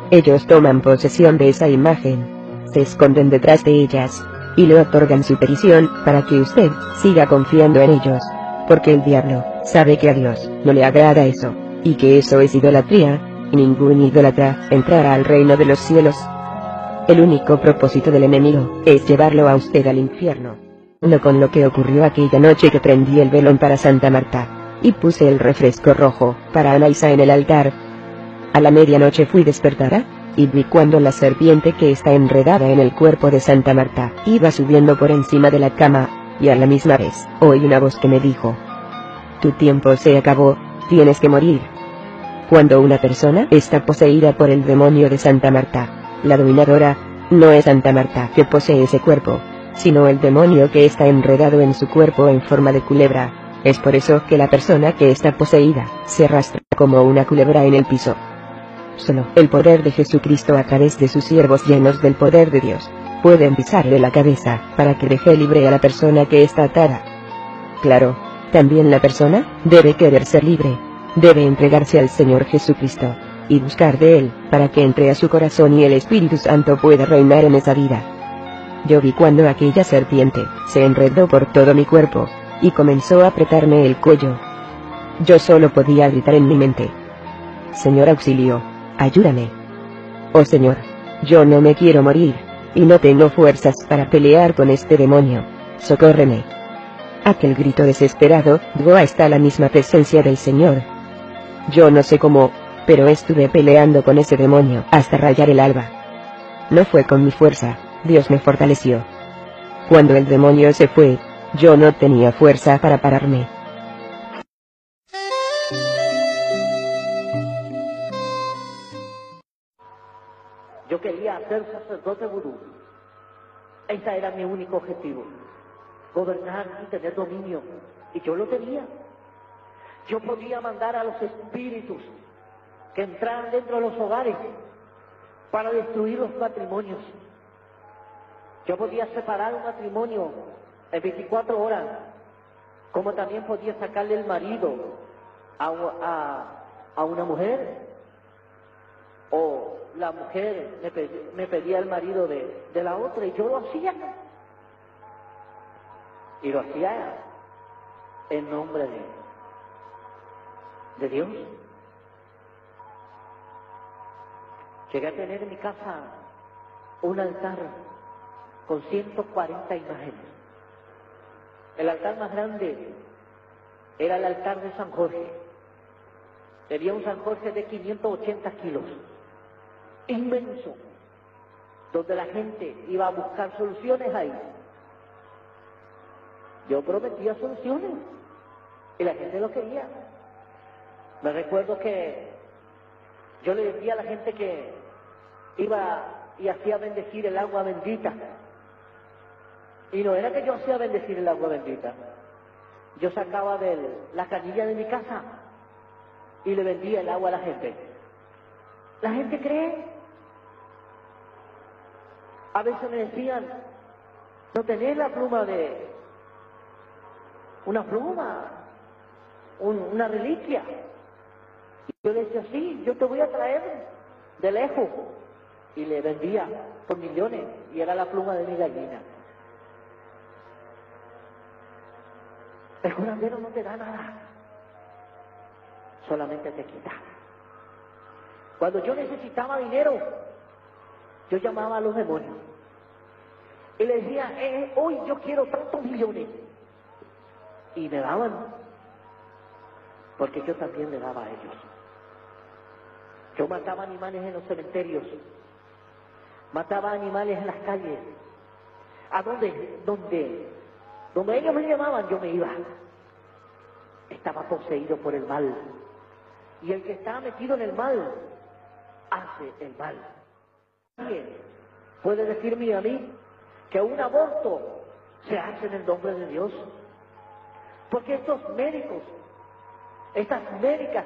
Ellos toman posesión de esa imagen, se esconden detrás de ellas, y le otorgan su petición para que usted siga confiando en ellos, porque el diablo sabe que a Dios no le agrada eso, y que eso es idolatría, y ningún idólatra entrará al reino de los cielos. El único propósito del enemigo es llevarlo a usted al infierno. No con lo que ocurrió aquella noche que prendí el velón para Santa Marta, y puse el refresco rojo para Anaísa en el altar. A la medianoche fui despertada, y vi cuando la serpiente que está enredada en el cuerpo de Santa Marta iba subiendo por encima de la cama, y a la misma vez oí una voz que me dijo: tu tiempo se acabó, tienes que morir. Cuando una persona está poseída por el demonio de Santa Marta, la dominadora, no es Santa Marta que posee ese cuerpo, sino el demonio que está enredado en su cuerpo en forma de culebra. Es por eso que la persona que está poseída se arrastra como una culebra en el piso. Solo el poder de Jesucristo a través de sus siervos llenos del poder de Dios pueden pisarle la cabeza para que deje libre a la persona que está atada. Claro, también la persona debe querer ser libre, debe entregarse al Señor Jesucristo y buscar de Él para que entre a su corazón y el Espíritu Santo pueda reinar en esa vida. Yo vi cuando aquella serpiente se enredó por todo mi cuerpo y comenzó a apretarme el cuello. Yo solo podía gritar en mi mente: Señor, auxilio, ayúdame. Oh Señor, yo no me quiero morir, y no tengo fuerzas para pelear con este demonio, socórreme. Aquel grito desesperado llegó hasta la misma presencia del Señor. Yo no sé cómo, pero estuve peleando con ese demonio hasta rayar el alba. No fue con mi fuerza, Dios me fortaleció. Cuando el demonio se fue, yo no tenía fuerza para pararme. Yo quería ser sacerdote vudú. Ese era mi único objetivo. Gobernar y tener dominio. Y yo lo tenía. Yo podía mandar a los espíritus que entraran dentro de los hogares para destruir los matrimonios. Yo podía separar un matrimonio en 24 horas, como también podía sacarle el marido a una mujer, o la mujer me pedía el marido de la otra, y yo lo hacía. Y lo hacía en nombre de Dios. Llegué a tener en mi casa un altar con 140 imágenes. El altar más grande era el altar de San Jorge. Tenía un San Jorge de 580 kilos, inmenso, donde la gente iba a buscar soluciones ahí. Yo prometía soluciones y la gente lo quería. Me recuerdo que yo le decía a la gente que iba y hacía bendecir el agua bendita. Y no era que yo hacía bendecir el agua bendita. Yo sacaba de la canilla de mi casa y le vendía el agua a la gente. La gente cree. A veces me decían: ¿no tenés la pluma de... una pluma, una reliquia? Y yo le decía: sí, yo te voy a traer de lejos. Y le vendía por millones, y era la pluma de mi gallina. El curandero no te da nada, solamente te quita. Cuando yo necesitaba dinero, yo llamaba a los demonios y les decía: hoy yo quiero tantos millones. Y me daban, porque yo también le daba a ellos. Yo mataba animales en los cementerios, mataba animales en las calles, A donde ellos me llamaban, yo me iba. Estaba poseído por el mal. Y el que está metido en el mal, hace el mal. ¿Quién puede decirme a mí que un aborto se hace en el nombre de Dios? Porque estos médicos, estas médicas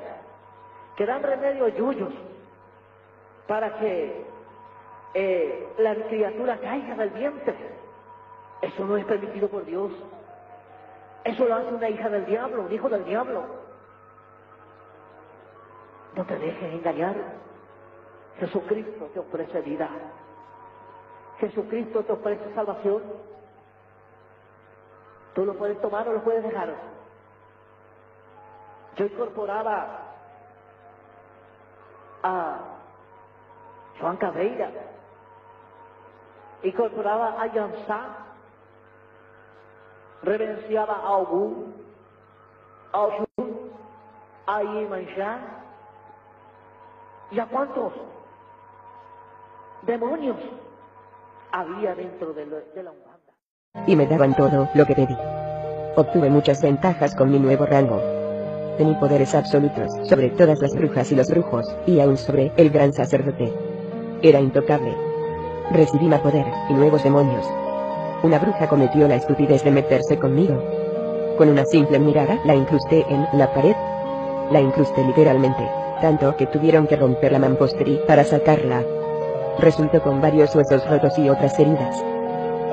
que dan remedio a yuyos para que la criatura caiga del vientre, eso no es permitido por Dios. Eso lo hace una hija del diablo, un hijo del diablo. No te dejes engañar. Jesucristo te ofrece vida. Jesucristo te ofrece salvación. Tú lo puedes tomar o lo puedes dejar. Yo incorporaba a Joan Cabeira, incorporaba a Yansá, reverenciaba a Ogún, a Oshun, a Imanjá, y a cuántos demonios había dentro de la Umbanda. Y me daban todo lo que pedí. Obtuve muchas ventajas con mi nuevo rango. Tenía poderes absolutos sobre todas las brujas y los brujos, y aún sobre el gran sacerdote. Era intocable. Recibí más poder y nuevos demonios. Una bruja cometió la estupidez de meterse conmigo. Con una simple mirada la incrusté en la pared. La incrusté literalmente, tanto que tuvieron que romper la mampostería para sacarla. Resultó con varios huesos rotos y otras heridas.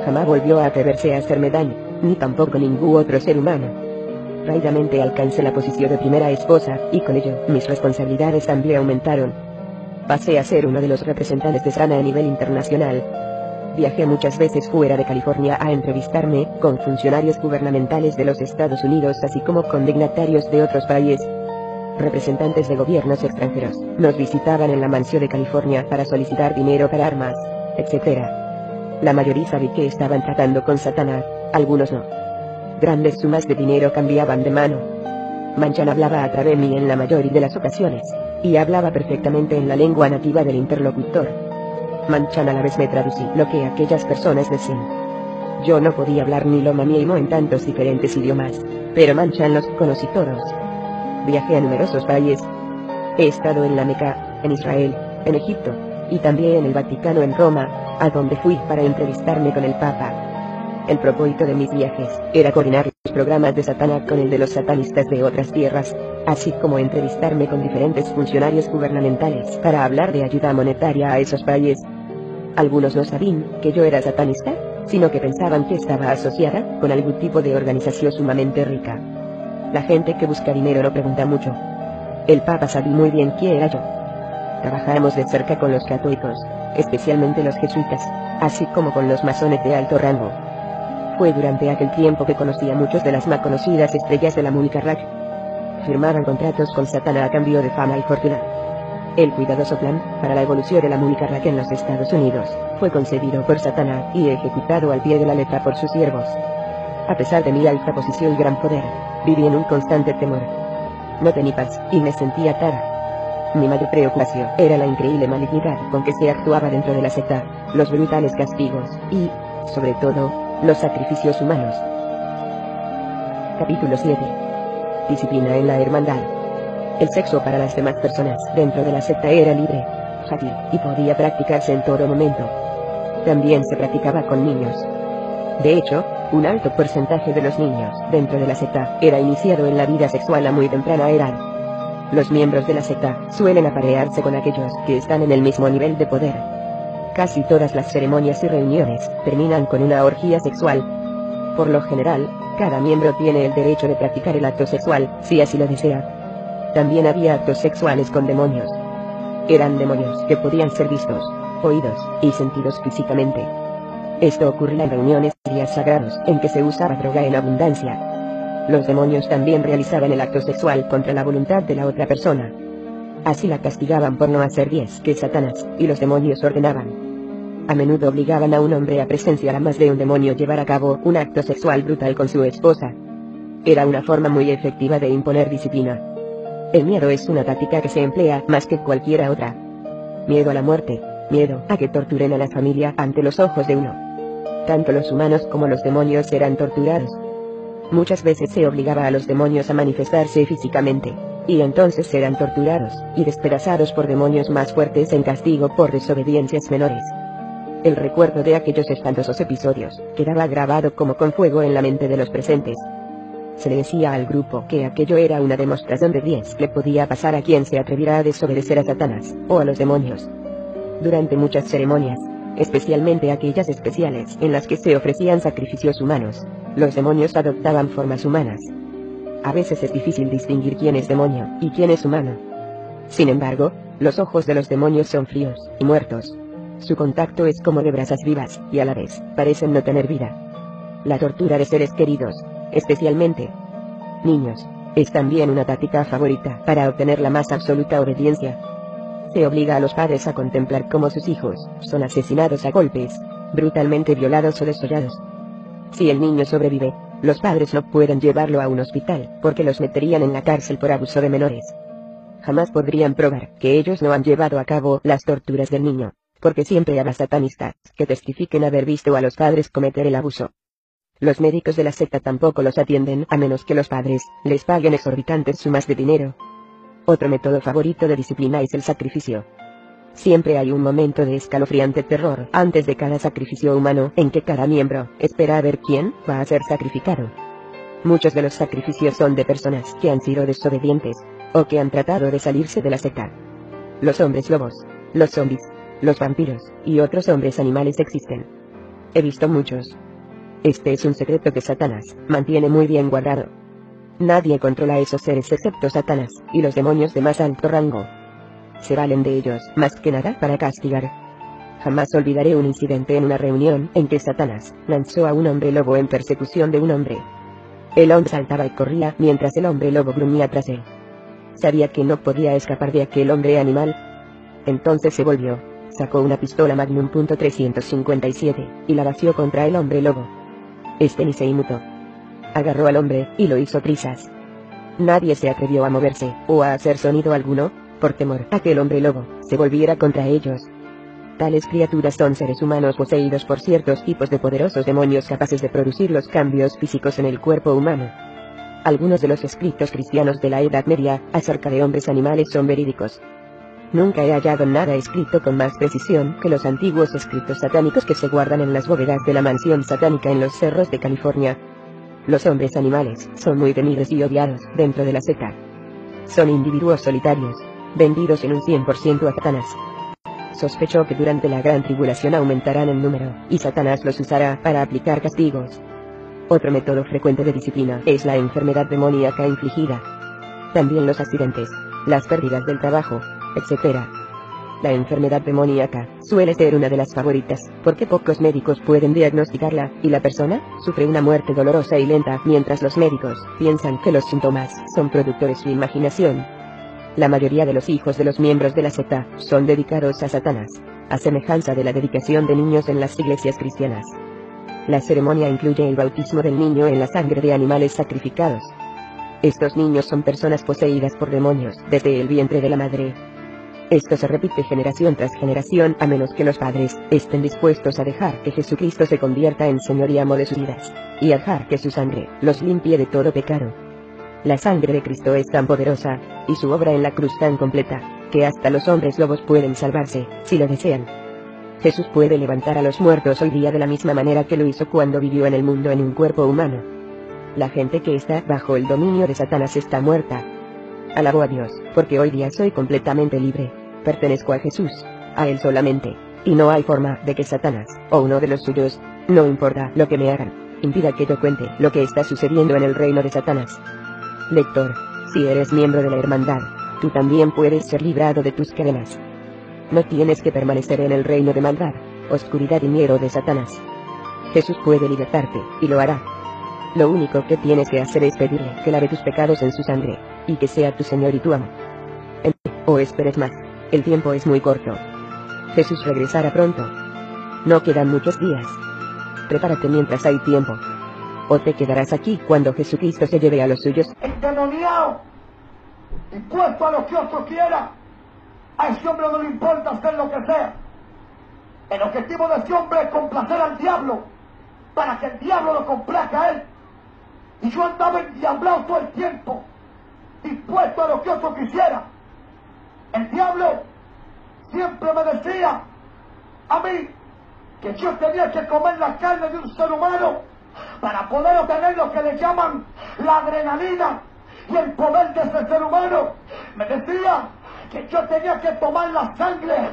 Jamás volvió a atreverse a hacerme daño, ni tampoco ningún otro ser humano. Rápidamente alcancé la posición de primera esposa, y con ello, mis responsabilidades también aumentaron. Pasé a ser uno de los representantes de Satana a nivel internacional. Viajé muchas veces fuera de California a entrevistarme con funcionarios gubernamentales de los Estados Unidos, así como con dignatarios de otros países. Representantes de gobiernos extranjeros nos visitaban en la mansión de California para solicitar dinero para armas, etc. La mayoría sabía que estaban tratando con Satanás, algunos no. Grandes sumas de dinero cambiaban de mano. Manchan hablaba a través de mí en la mayoría de las ocasiones, y hablaba perfectamente en la lengua nativa del interlocutor. Manchan a la vez me traducía lo que aquellas personas decían. Yo no podía hablar ni lo mismo en tantos diferentes idiomas, pero Manchan los conocí todos. Viajé a numerosos países. He estado en la Meca, en Israel, en Egipto, y también en el Vaticano en Roma, a donde fui para entrevistarme con el Papa. El propósito de mis viajes era coordinar los programas de Satanás con el de los satanistas de otras tierras, así como entrevistarme con diferentes funcionarios gubernamentales para hablar de ayuda monetaria a esos países. Algunos no sabían que yo era satanista, sino que pensaban que estaba asociada con algún tipo de organización sumamente rica. La gente que busca dinero no pregunta mucho. El Papa sabía muy bien quién era yo. Trabajamos de cerca con los católicos, especialmente los jesuitas, así como con los masones de alto rango. Fue durante aquel tiempo que conocí a muchos de las más conocidas estrellas de la música rock. Firmaban contratos con Satanás a cambio de fama y fortuna. El cuidadoso plan para la evolución de la música rock en los Estados Unidos fue concebido por Satanás y ejecutado al pie de la letra por sus siervos. A pesar de mi alta posición y gran poder, viví en un constante temor. No tenía paz y me sentía atada. Mi mayor preocupación era la increíble malignidad con que se actuaba dentro de la secta, los brutales castigos y, sobre todo, los sacrificios humanos. Capítulo 7. Disciplina en la hermandad. El sexo para las demás personas dentro de la secta era libre, fácil, y podía practicarse en todo momento. También se practicaba con niños. De hecho, un alto porcentaje de los niños dentro de la secta era iniciado en la vida sexual a muy temprana edad. Los miembros de la secta suelen aparearse con aquellos que están en el mismo nivel de poder. Casi todas las ceremonias y reuniones terminan con una orgía sexual. Por lo general, cada miembro tiene el derecho de practicar el acto sexual, si así lo desea. También había actos sexuales con demonios. Eran demonios que podían ser vistos, oídos y sentidos físicamente. Esto ocurría en reuniones y días sagrados en que se usaba droga en abundancia. Los demonios también realizaban el acto sexual contra la voluntad de la otra persona. Así la castigaban por no hacer bien que Satanás y los demonios ordenaban. A menudo obligaban a un hombre a presenciar a más de un demonio llevar a cabo un acto sexual brutal con su esposa. Era una forma muy efectiva de imponer disciplina. El miedo es una táctica que se emplea más que cualquier otra. Miedo a la muerte, miedo a que torturen a la familia ante los ojos de uno. Tanto los humanos como los demonios eran torturados. Muchas veces se obligaba a los demonios a manifestarse físicamente, y entonces eran torturados y despedazados por demonios más fuertes en castigo por desobediencias menores. El recuerdo de aquellos espantosos episodios quedaba grabado como con fuego en la mente de los presentes. Se le decía al grupo que aquello era una demostración de 10 le podía pasar a quien se atreviera a desobedecer a Satanás, o a los demonios. Durante muchas ceremonias, especialmente aquellas especiales en las que se ofrecían sacrificios humanos, los demonios adoptaban formas humanas. A veces es difícil distinguir quién es demonio y quién es humano. Sin embargo, los ojos de los demonios son fríos y muertos. Su contacto es como de brasas vivas, y a la vez, parecen no tener vida. La tortura de seres queridos, especialmente niños, es también una táctica favorita para obtener la más absoluta obediencia. Se obliga a los padres a contemplar cómo sus hijos son asesinados a golpes, brutalmente violados o desollados. Si el niño sobrevive, los padres no pueden llevarlo a un hospital, porque los meterían en la cárcel por abuso de menores. Jamás podrían probar que ellos no han llevado a cabo las torturas del niño, porque siempre habrá satanistas que testifiquen haber visto a los padres cometer el abuso. Los médicos de la secta tampoco los atienden a menos que los padres les paguen exorbitantes sumas de dinero. Otro método favorito de disciplina es el sacrificio. Siempre hay un momento de escalofriante terror antes de cada sacrificio humano en que cada miembro espera a ver quién va a ser sacrificado. Muchos de los sacrificios son de personas que han sido desobedientes, o que han tratado de salirse de la secta. Los hombres lobos, los zombies, los vampiros, y otros hombres animales existen. He visto muchos. Este es un secreto que Satanás mantiene muy bien guardado. Nadie controla a esos seres excepto Satanás y los demonios de más alto rango. Se valen de ellos, más que nada, para castigar. Jamás olvidaré un incidente en una reunión en que Satanás lanzó a un hombre lobo en persecución de un hombre. El hombre saltaba y corría mientras el hombre lobo gruñía tras él. Sabía que no podía escapar de aquel hombre animal. Entonces se volvió, sacó una pistola Magnum .357, y la vació contra el hombre lobo. Este ni se inmutó. Agarró al hombre, y lo hizo trizas. Nadie se atrevió a moverse, o a hacer sonido alguno, por temor a que el hombre lobo se volviera contra ellos. Tales criaturas son seres humanos poseídos por ciertos tipos de poderosos demonios capaces de producir los cambios físicos en el cuerpo humano. Algunos de los escritos cristianos de la Edad Media acerca de hombres animales son verídicos. Nunca he hallado nada escrito con más precisión que los antiguos escritos satánicos que se guardan en las bóvedas de la mansión satánica en los cerros de California. Los hombres animales son muy temidos y odiados dentro de la secta. Son individuos solitarios, vendidos en un 100% a Satanás. Sospechó que durante la gran tribulación aumentarán en número, y Satanás los usará para aplicar castigos. Otro método frecuente de disciplina es la enfermedad demoníaca infligida. También los accidentes, las pérdidas del trabajo, etc. La enfermedad demoníaca suele ser una de las favoritas, porque pocos médicos pueden diagnosticarla, y la persona sufre una muerte dolorosa y lenta mientras los médicos piensan que los síntomas son producto de su imaginación. La mayoría de los hijos de los miembros de la secta son dedicados a Satanás, a semejanza de la dedicación de niños en las iglesias cristianas. La ceremonia incluye el bautismo del niño en la sangre de animales sacrificados. Estos niños son personas poseídas por demonios desde el vientre de la madre. Esto se repite generación tras generación a menos que los padres estén dispuestos a dejar que Jesucristo se convierta en Señor y amo de sus vidas, y a dejar que su sangre los limpie de todo pecado. La sangre de Cristo es tan poderosa, y su obra en la cruz tan completa, que hasta los hombres lobos pueden salvarse, si lo desean. Jesús puede levantar a los muertos hoy día de la misma manera que lo hizo cuando vivió en el mundo en un cuerpo humano. La gente que está bajo el dominio de Satanás está muerta. Alabo a Dios, porque hoy día soy completamente libre. Pertenezco a Jesús, a Él solamente, y no hay forma de que Satanás, o uno de los suyos, no importa lo que me hagan, impida que yo cuente lo que está sucediendo en el reino de Satanás. Lector, si eres miembro de la hermandad, tú también puedes ser librado de tus cadenas. No tienes que permanecer en el reino de maldad, oscuridad y miedo de Satanás. Jesús puede libertarte, y lo hará. Lo único que tienes que hacer es pedirle que lave tus pecados en su sangre, y que sea tu Señor y tu amo. O esperes más, el tiempo es muy corto. Jesús regresará pronto. No quedan muchos días. Prepárate mientras hay tiempo. O te quedarás aquí cuando Jesucristo se lleve a los suyos. Endemoniado, impuesto a lo que otro quiera. A ese hombre no le importa hacer lo que sea. El objetivo de ese hombre es complacer al diablo para que el diablo lo complazca a él. Y yo andaba endiablado todo el tiempo, dispuesto a lo que otro quisiera. El diablo siempre me decía a mí que yo tenía que comer la carne de un ser humano para poder obtener lo que le llaman la adrenalina y el poder de ese ser humano. Me decía que yo tenía que tomar la sangre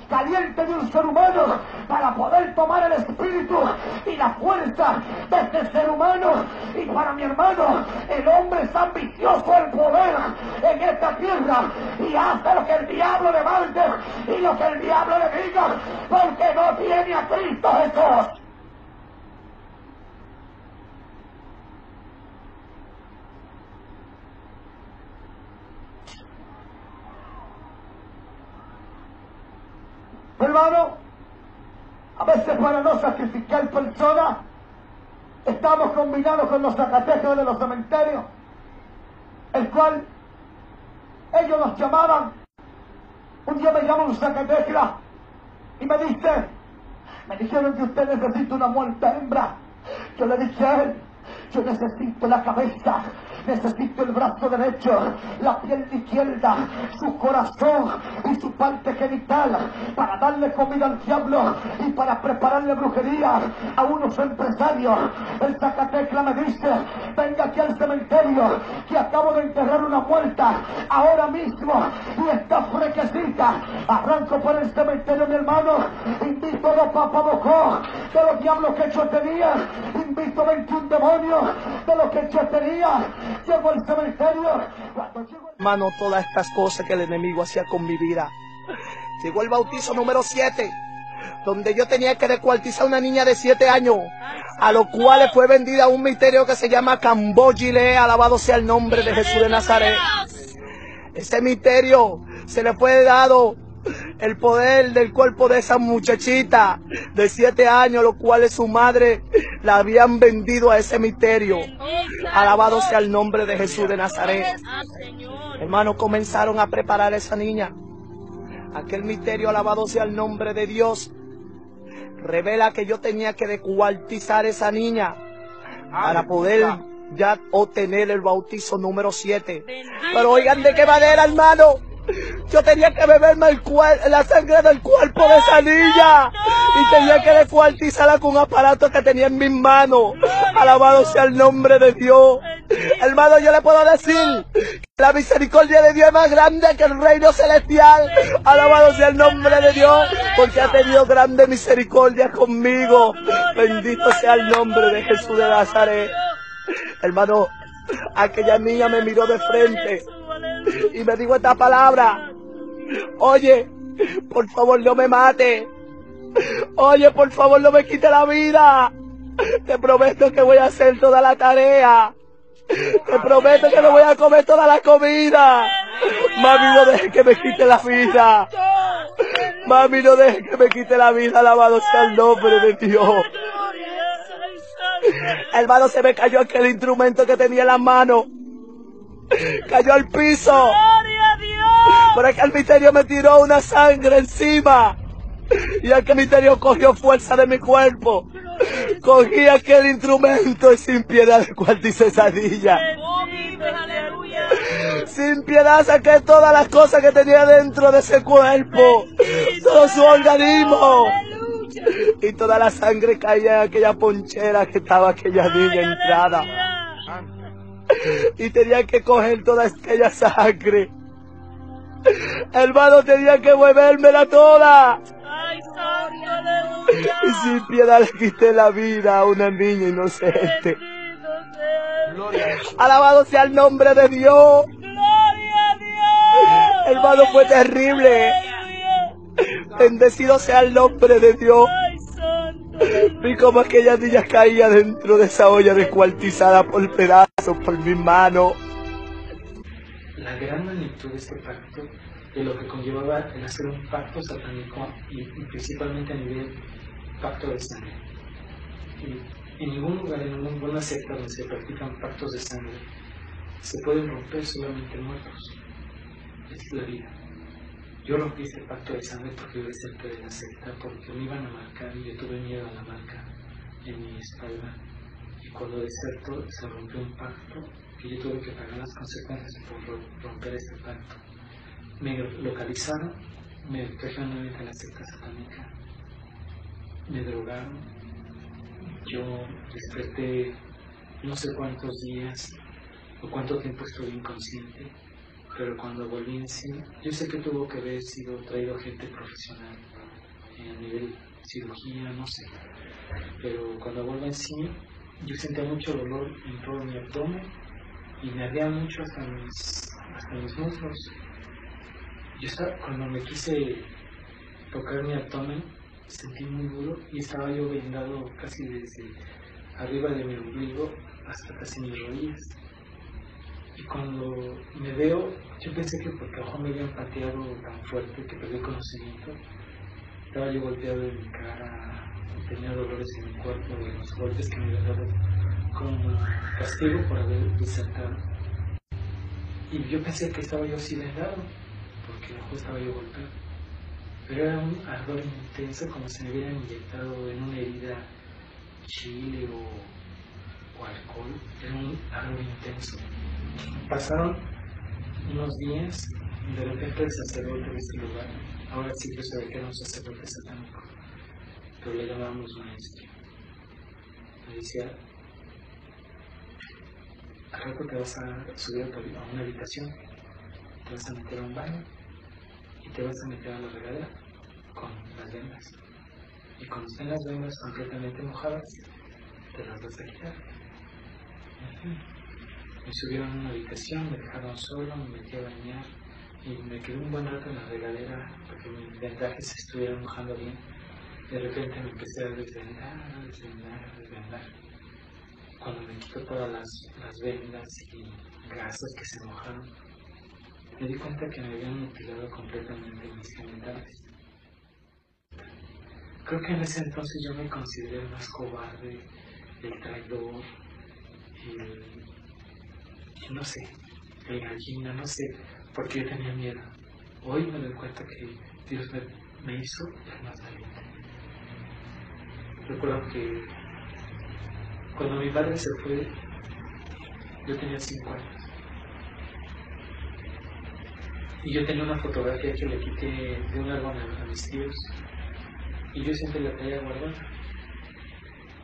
caliente de un ser humano para poder tomar el espíritu y la fuerza de este ser humano. Y para mi hermano, el hombre es ambicioso del poder en esta tierra y hace lo que el diablo le mande y lo que el diablo le diga, porque no tiene a Cristo Jesús. Hermano, a veces para no sacrificar personas, estamos combinados con los zacatecos de los cementerios, el cual ellos nos llamaban. Un día me llama un zacatecla y me dijeron que usted necesita una muerte hembra. Yo le dije a él, yo necesito la cabeza, necesito el brazo derecho, la pierna izquierda, su corazón y su parte genital para darle comida al diablo y para prepararle brujería a unos empresarios. El Zacatecla me dice, venga aquí al cementerio que acabo de enterrar una muerta ahora mismo y está fresquecita. Arranco por el cementerio, mi hermano, invito a los papabocó de los diablos que yo tenía, invito 21 demonios de los que yo tenía. Llego al cementerio. Hermano, todas estas cosas que el enemigo hacía con mi vida. Llegó el bautizo número 7, donde yo tenía que descuartizar a una niña de 7 años, a lo cual fue vendida a un misterio que se llama Camboyile, alabado sea el nombre de Jesús de Nazaret. Ese misterio se le fue dado el poder del cuerpo de esa muchachita de 7 años, lo cual su madre la habían vendido a ese misterio. Alabado sea el nombre de Jesús de Nazaret. Hermanos, comenzaron a preparar a esa niña. Aquel misterio, alabado sea el nombre de Dios, revela que yo tenía que descuartizar a esa niña para poder ya obtener el bautizo número 7. Pero oigan de qué manera, hermano. Yo tenía que beberme la sangre del cuerpo de esa niña y tenía que descuartizarla con un aparato que tenía en mis manos. Alabado sea el nombre de Dios. Hermano, yo le puedo decir que la misericordia de Dios es más grande que el reino celestial. Alabado sea el nombre de Dios, porque ha tenido grande misericordia conmigo. Bendito sea el nombre de Jesús de Nazaret. Hermano, aquella niña me miró de frente y me dijo esta palabra: oye, por favor no me mate. Oye, por favor no me quite la vida. Te prometo que voy a hacer toda la tarea. Te prometo que no voy a comer toda la comida. Mami, no dejes que me quite la vida. Mami, no dejes que me quite la vida. Alabado sea el nombre de Dios. Hermano, se me cayó aquel instrumento que tenía en la mano. Cayó al piso. Por aquel misterio me tiró una sangre encima. Y aquel misterio cogió fuerza de mi cuerpo. Cogí aquel instrumento y sin piedad descuarticé esa niña. Sin piedad saqué todas las cosas que tenía dentro de ese cuerpo, todo su organismo. Y toda la sangre caía en aquella ponchera que estaba aquella niña entrada. Y tenía que coger toda aquella sangre. Hermano, tenía que bebérmela toda. Y sin piedad le quité la vida a una niña inocente. Alabado sea el nombre de Dios. Hermano, fue terrible. Bendecido sea el nombre de Dios. Vi como aquella niña caía dentro de esa olla descuartizada por pedazos por mis manos. La gran magnitud de este pacto, de lo que conllevaba el hacer un pacto satánico y principalmente a nivel pacto de sangre. Y en ningún lugar, en ninguna secta donde se practican pactos de sangre, se pueden romper solamente muertos. Es la vida. Yo rompí este pacto de sangre porque iba a ser de la secta, porque me iban a marcar y yo tuve miedo a la marca. en mi espalda. Y cuando deserto se rompió un pacto y yo tuve que pagar las consecuencias por romper este pacto. Me localizaron, me trajeron nuevamente a la secta satánica, me drogaron, yo desperté no sé cuántos días o cuánto tiempo estuve inconsciente, pero cuando volví en sí, yo sé que tuvo que haber sido traído gente profesional a nivel cirugía, no sé, pero cuando vuelvo en sí, yo sentía mucho dolor en todo mi abdomen y me ardía mucho hasta mis muslos. Yo estaba, cuando me quise tocar mi abdomen, sentí muy duro y estaba yo vendado casi desde arriba de mi ombligo hasta casi mis rodillas. Y cuando me veo, yo pensé que porque ojo me habían pateado tan fuerte que perdí conocimiento. Estaba yo golpeado en mi cara, tenía dolores en mi cuerpo de los golpes que me habían dado como castigo por haber desertado. Y yo pensé que estaba yo así vendado, porque ojo estaba yo golpeado. Pero era un ardor intenso, como si me hubieran inyectado en una herida chile o alcohol. Era un ardor intenso. Pasaron unos días y de repente el sacerdote de este lugar, ahora sí yo sabía que era un sacerdote satánico, pero le llamábamos maestro. Me decía, al rato te vas a subir a una habitación, te vas a meter a un baño y te vas a meter a la regadera con las vendas. Y cuando estén las vendas completamente mojadas, te las vas a quitar. Me subieron a una habitación, me dejaron solo, me metí a bañar y me quedé un buen rato en la regadera para que mis vendajes se estuvieran mojando bien. De repente me empecé a desvendar. Cuando me quito todas las vendas y gasas que se mojaron, me di cuenta que me habían mutilado completamente mis genitales. Creo que en ese entonces yo me consideré el más cobarde, el traidor, no sé, el gallina, no sé, porque yo tenía miedo. Hoy me doy cuenta que Dios me hizo el más valiente. Recuerdo que cuando mi padre se fue, yo tenía 5 años. Y yo tenía una fotografía que le quité de un árbol a mis tíos. Y yo siempre la traía guardada.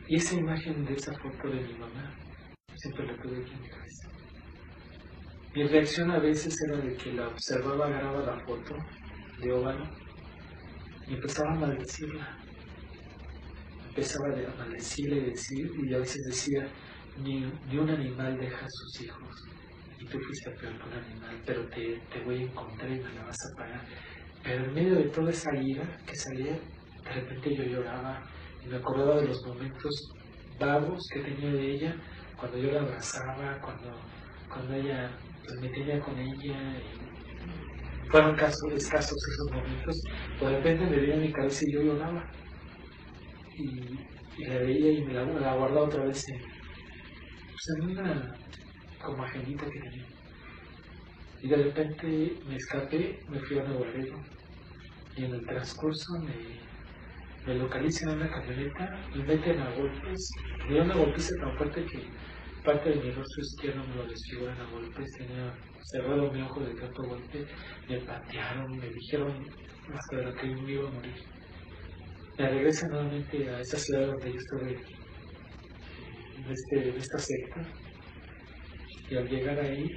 Y esa imagen de esa foto de mi mamá, siempre la tuve aquí en mi cabeza. Mi reacción a veces era de que la observaba, agarraba la foto de óvalo y empezaba a maldecirla. Empezaba a maldecirla y a veces decía, ni un animal deja a sus hijos. Y tú fuiste peor que un animal, pero te voy a encontrar y me la vas a pagar. Pero en medio de toda esa ira que salía, de repente yo lloraba y me acordaba de los momentos vagos que tenía de ella, cuando yo la abrazaba, cuando ella pues, me tenía con ella. Y fueron escasos esos momentos. De repente me veía en mi cabeza y yo lloraba. Y la veía y me la guardaba otra vez en una como ajenita que tenía. Y de repente me escapé, me fui a Nuevo Laredo. Y en el transcurso me localicen en una camioneta y meten a golpes. Me dio una golpiza tan fuerte que parte de mi rostro izquierdo me lo desfiguran a golpes. Tenía cerrado mi ojo de tanto golpe. Me patearon, me dijeron hasta de lo que yo me iba a morir. Me regresan nuevamente a esa ciudad donde yo estuve en esta secta. Y al llegar ahí,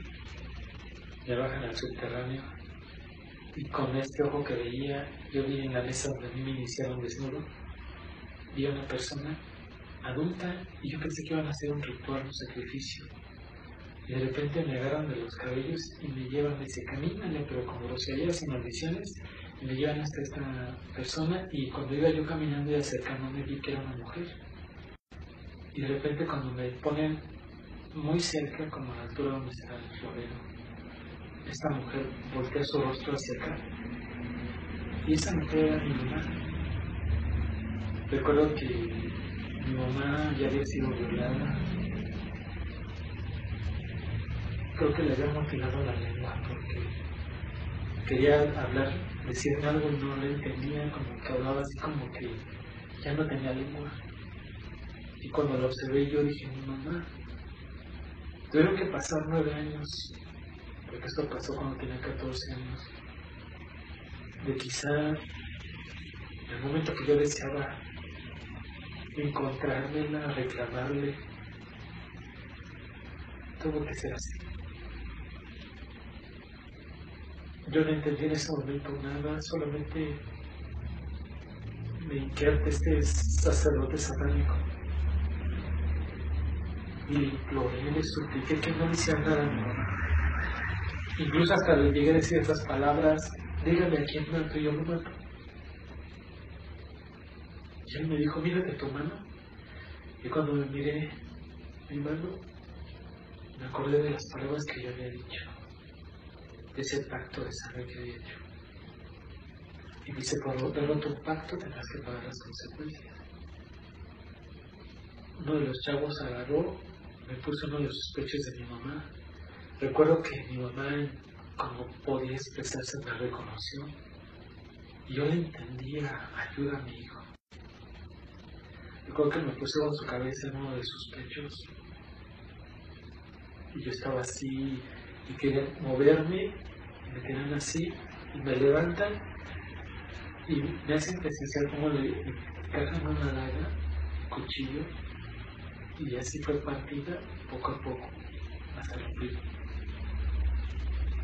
me bajan al subterráneo. Y con este ojo que veía, yo vi en la mesa donde a mí me iniciaron desnudo, vi a una persona adulta y yo pensé que iban a hacer un ritual, un sacrificio. Y de repente me agarran de los cabellos y me llevan, me dice, camínale, pero con groserías y maldiciones, y me llevan hasta esta persona. Y cuando iba yo caminando y acercándome, vi que era una mujer. Y de repente cuando me ponen muy cerca, como a la altura donde está el florero, esta mujer voltea su rostro hacia acá. Y esa mujer era mi mamá. Recuerdo que mi mamá ya había sido violada. Creo que le había mutilado la lengua porque quería hablar, decirme algo y no le entendía, como que hablaba así como que ya no tenía lengua. Y cuando la observé yo dije, mi mamá, tuvieron que pasar 9 años, porque esto pasó cuando tenía 14 años, de quizá el momento que yo deseaba encontrármela, reclamarle, tuvo que ser así. Yo no entendí en ese momento nada, solamente me hinqué ante este sacerdote satánico y le imploré, le supliqué que no le hiciera nada a mi mamá. Incluso hasta le llegué a decir esas palabras, dígame a quién mato y yo lo mato. Y él me dijo, mírate tu mano. Y cuando me miré mi mano, me acordé de las palabras que yo había dicho, de ese pacto de sangre que había hecho. Y dice, por haber roto un pacto tendrás que pagar las consecuencias. Uno de los chavos agarró, me puso uno de los pechos de mi mamá. Recuerdo que mi mamá, como podía expresarse, me reconoció. Y yo le entendía, ayuda a mi hijo. Recuerdo que me puso con su cabeza en uno de sus pechos. Y yo estaba así, y quería moverme, y me quedan así, y me levantan, y me hacen presenciar como le cargan una daga, cuchillo, y así fue partida poco a poco, hasta el ombligo.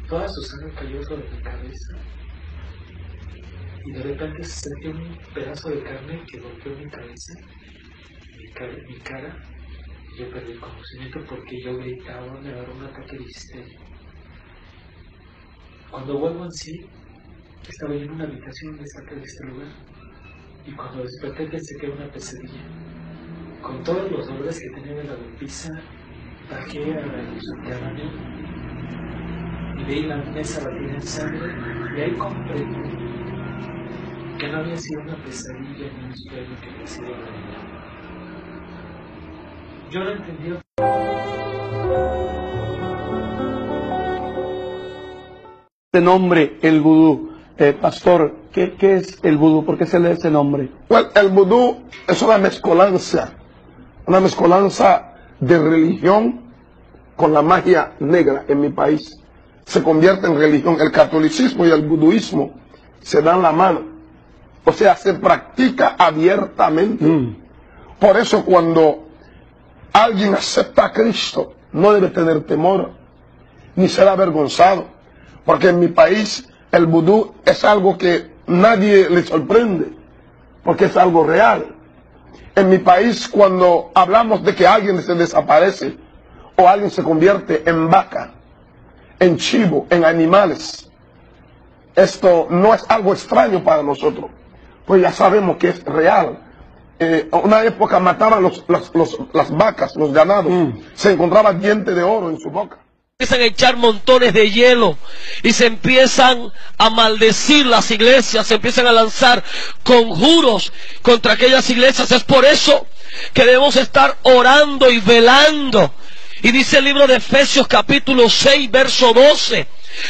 Toda su sangre cayó sobre mi cabeza, y de repente se sentía un pedazo de carne que golpeó mi cabeza, mi cara, y yo perdí el conocimiento porque yo gritaba, me agarró un ataque de histeria. Cuando vuelvo en sí, estaba yo en una habitación de este lugar, y cuando desperté pensé que era una pesadilla. Con todos los dolores que tenía de la golpiza, bajé al subterráneo y veí la mesa batida en sangre, y ahí comprendí que no había sido una pesadilla ni un sueño, que había sido realidad. Yo no entendía. Este nombre, el vudú, pastor, ¿qué es el vudú? ¿Por qué se lee ese nombre? Well, el vudú es una mezcolanza de religión con la magia negra en mi país. Se convierte en religión. El catolicismo y el vuduismo se dan la mano. O sea, se practica abiertamente. Por eso cuando alguien acepta a Cristo, no debe tener temor, ni ser avergonzado. Porque en mi país el vudú es algo que nadie le sorprende, porque es algo real. En mi país, cuando hablamos de que alguien se desaparece o alguien se convierte en vaca, en chivo, en animales, esto no es algo extraño para nosotros, pues ya sabemos que es real. Una época mataban las vacas, los ganados, se encontraba diente de oro en su boca. Empiezan a echar montones de hielo y se empiezan a maldecir las iglesias, se empiezan a lanzar conjuros contra aquellas iglesias. Es por eso que debemos estar orando y velando. Y dice el libro de Efesios capítulo 6 verso 12,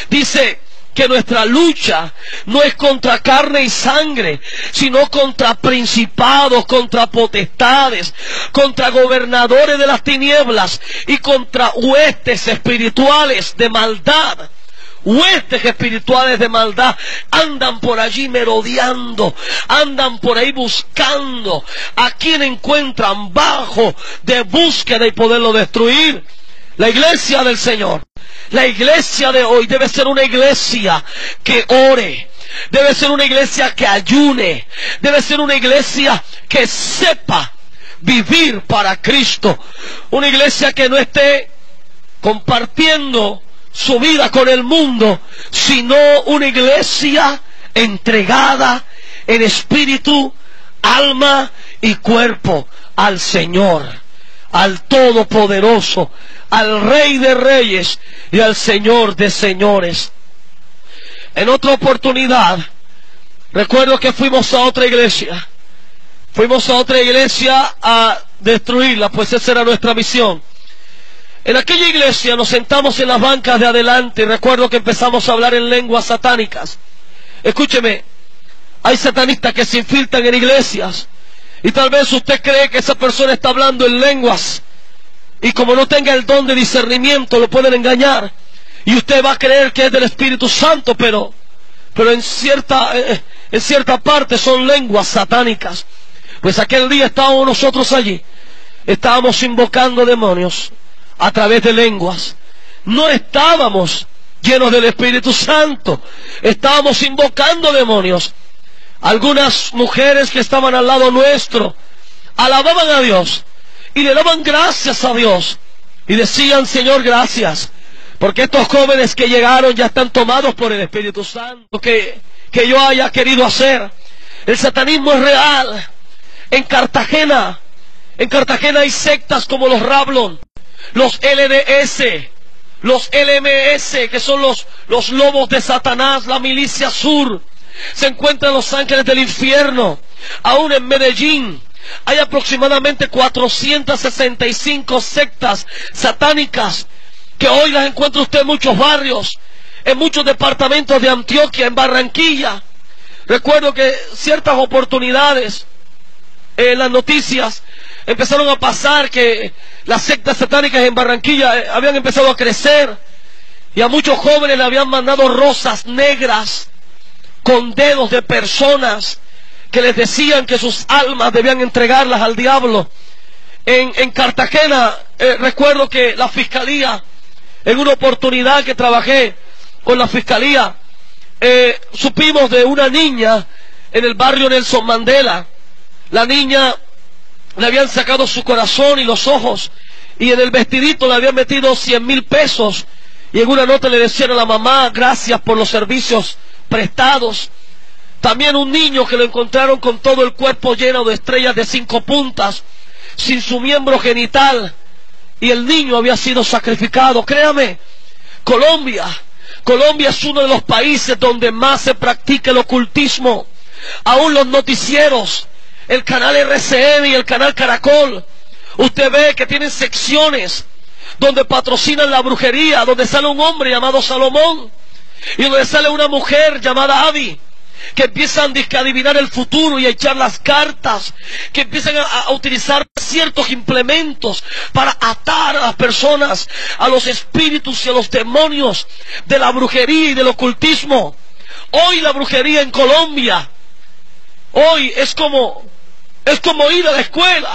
dice que nuestra lucha no es contra carne y sangre, sino contra principados, contra potestades, contra gobernadores de las tinieblas y contra huestes espirituales de maldad. Huestes espirituales de maldad andan por allí merodeando, andan por ahí buscando a quien encuentran bajo de búsqueda y poderlo destruir. La iglesia del Señor, la iglesia de hoy debe ser una iglesia que ore, debe ser una iglesia que ayune, debe ser una iglesia que sepa vivir para Cristo, una iglesia que no esté compartiendo su vida con el mundo, sino una iglesia entregada en espíritu, alma y cuerpo al Señor, al Todopoderoso, al Rey de Reyes y al Señor de Señores. En otra oportunidad, recuerdo que fuimos a otra iglesia a destruirla, pues esa era nuestra misión. En aquella iglesia nos sentamos en las bancas de adelante y recuerdo que empezamos a hablar en lenguas satánicas. Escúcheme, hay satanistas que se infiltran en iglesias Y tal vez usted cree que esa persona está hablando en lenguas. Y como no tenga el don de discernimiento, lo pueden engañar. Y usted va a creer que es del Espíritu Santo, pero en cierta parte son lenguas satánicas. Pues aquel día estábamos nosotros allí. Estábamos invocando demonios a través de lenguas. No estábamos llenos del Espíritu Santo. Estábamos invocando demonios. Algunas mujeres que estaban al lado nuestro alababan a Dios y le daban gracias a Dios y decían: Señor, gracias, porque estos jóvenes que llegaron ya están tomados por el Espíritu Santo. Que yo haya querido hacer. El satanismo es real. En Cartagena hay sectas como los Rablon, los LDS, los LMS, que son los lobos de Satanás, la milicia sur. Se encuentran los ángeles del infierno. Aún en Medellín hay aproximadamente 465 sectas satánicas, que hoy las encuentra usted en muchos barrios, en muchos departamentos de Antioquia, en Barranquilla. Recuerdo que ciertas oportunidades en las noticias empezaron a pasar que las sectas satánicas en Barranquilla habían empezado a crecer, y a muchos jóvenes le habían mandado rosas negras con dedos de personas que les decían que sus almas debían entregarlas al diablo. En Cartagena, recuerdo que la fiscalía, en una oportunidad que trabajé con la fiscalía, supimos de una niña en el barrio Nelson Mandela. La niña le habían sacado su corazón y los ojos, y en el vestidito le habían metido 100,000 pesos, y en una nota le decían a la mamá: gracias por los servicios prestados. También un niño que lo encontraron con todo el cuerpo lleno de estrellas de 5 puntas, sin su miembro genital, y el niño había sido sacrificado. Créame, Colombia es uno de los países donde más se practica el ocultismo. Aún los noticieros, el canal RCN y el canal Caracol, usted ve que tienen secciones donde patrocinan la brujería, donde sale un hombre llamado Salomón y donde sale una mujer llamada Abby, que empiezan a adivinar el futuro y a echar las cartas, que empiezan a utilizar ciertos implementos para atar a las personas a los espíritus y a los demonios de la brujería y del ocultismo. Hoy la brujería en Colombia, hoy es como ir a la escuela.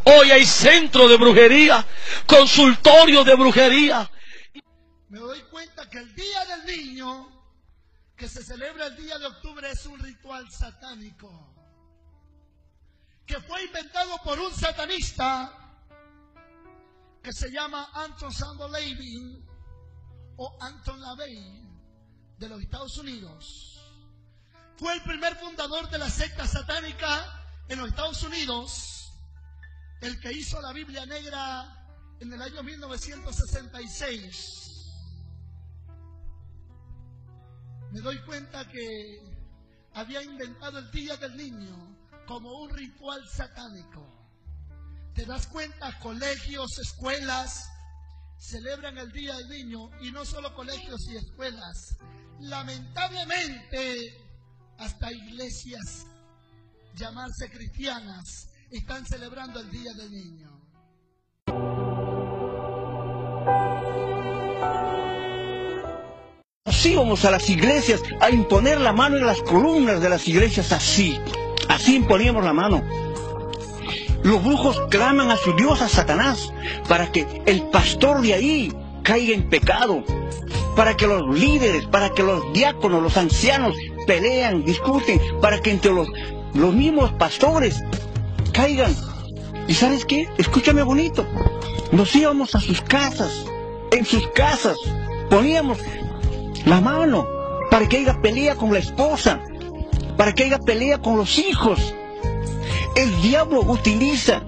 Hoy hay centro de brujería, consultorio de brujería. Me doy cuenta que el Día del Niño, que se celebra el día de octubre, es un ritual satánico, que fue inventado por un satanista que se llama Anton Sandor Levin o Anton LaVey, de los Estados Unidos. Fue el primer fundador de la secta satánica en los Estados Unidos, el que hizo la Biblia Negra en el año 1966. Me doy cuenta que había inventado el Día del Niño como un ritual satánico. ¿Te das cuenta? Colegios, escuelas celebran el Día del Niño, y no solo colegios y escuelas. Lamentablemente, hasta iglesias, llamarse cristianas, están celebrando el Día del Niño. Nos íbamos a las iglesias a imponer la mano en las columnas de las iglesias, así imponíamos la mano. Los brujos claman a su dios, a Satanás, para que el pastor de ahí caiga en pecado, para que los líderes, para que los diáconos, los ancianos pelean, discuten, para que entre los mismos pastores caigan. ¿Y sabes qué? Escúchame bonito. Nos íbamos a sus casas, en sus casas poníamos la mano para que haya pelea con la esposa, para que haya pelea con los hijos. El diablo utiliza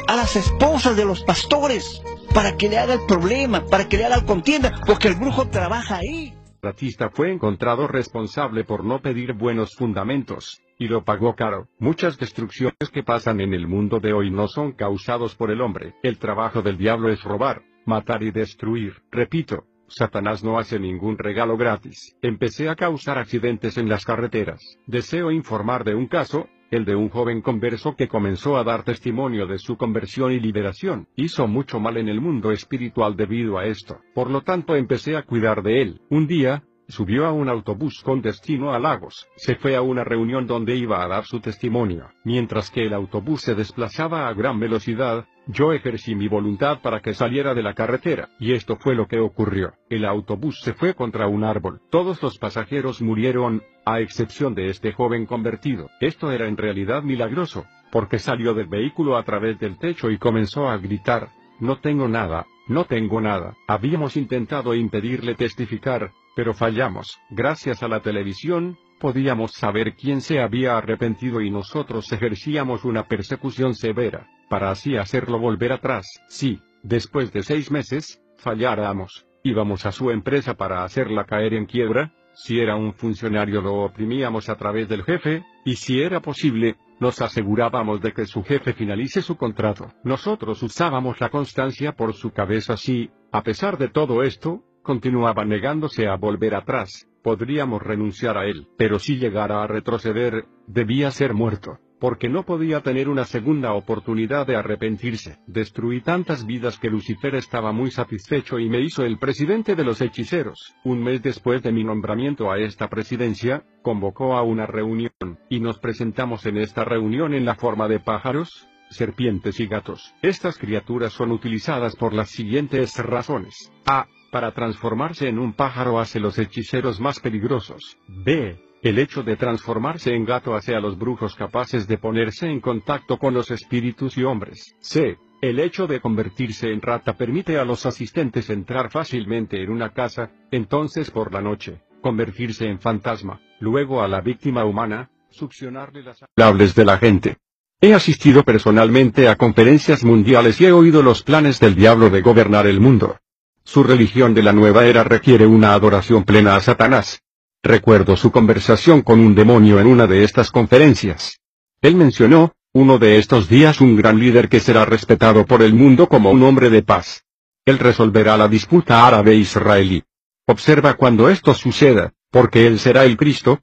a las esposas de los pastores para que le haga el problema, para que le haga la contienda, porque el brujo trabaja ahí. El artista fue encontrado responsable por no pedir buenos fundamentos, y lo pagó caro. Muchas destrucciones que pasan en el mundo de hoy no son causados por el hombre. El trabajo del diablo es robar, matar y destruir. Repito, Satanás no hace ningún regalo gratis. Empecé a causar accidentes en las carreteras. Deseo informar de un caso el de un joven converso que comenzó a dar testimonio de su conversión y liberación. Hizo mucho mal en el mundo espiritual debido a esto. Por lo tanto empecé a cuidar de él. Un día, subió a un autobús con destino a Lagos. Se fue a una reunión donde iba a dar su testimonio. Mientras que el autobús se desplazaba a gran velocidad, yo ejercí mi voluntad para que saliera de la carretera. Y esto fue lo que ocurrió. El autobús se fue contra un árbol. Todos los pasajeros murieron, a excepción de este joven convertido. Esto era en realidad milagroso, porque salió del vehículo a través del techo y comenzó a gritar: "No tengo nada, no tengo nada". Habíamos intentado impedirle testificar, pero fallamos. Gracias a la televisión, podíamos saber quién se había arrepentido y nosotros ejercíamos una persecución severa, para así hacerlo volver atrás. Si, después de 6 meses, falláramos, íbamos a su empresa para hacerla caer en quiebra. Si era un funcionario lo oprimíamos a través del jefe, y si era posible, nos asegurábamos de que su jefe finalice su contrato. Nosotros usábamos la constancia por su cabeza. Si, a pesar de todo esto, continuaba negándose a volver atrás, podríamos renunciar a él. Pero si llegara a retroceder, debía ser muerto, porque no podía tener una segunda oportunidad de arrepentirse. Destruí tantas vidas que Lucifer estaba muy satisfecho y me hizo el presidente de los hechiceros. Un mes después de mi nombramiento a esta presidencia, convocó a una reunión, y nos presentamos en esta reunión en la forma de pájaros, serpientes y gatos. Estas criaturas son utilizadas por las siguientes razones. A. Para transformarse en un pájaro hace los hechiceros más peligrosos. B. El hecho de transformarse en gato hace a los brujos capaces de ponerse en contacto con los espíritus y hombres. C. El hecho de convertirse en rata permite a los asistentes entrar fácilmente en una casa, entonces por la noche, convertirse en fantasma, luego a la víctima humana, succionarle las hables de la gente. He asistido personalmente a conferencias mundiales y he oído los planes del diablo de gobernar el mundo. Su religión de la nueva era requiere una adoración plena a Satanás. Recuerdo su conversación con un demonio en una de estas conferencias. Él mencionó, uno de estos días un gran líder que será respetado por el mundo como un hombre de paz. Él resolverá la disputa árabe-israelí. Observa cuando esto suceda, porque él será el Cristo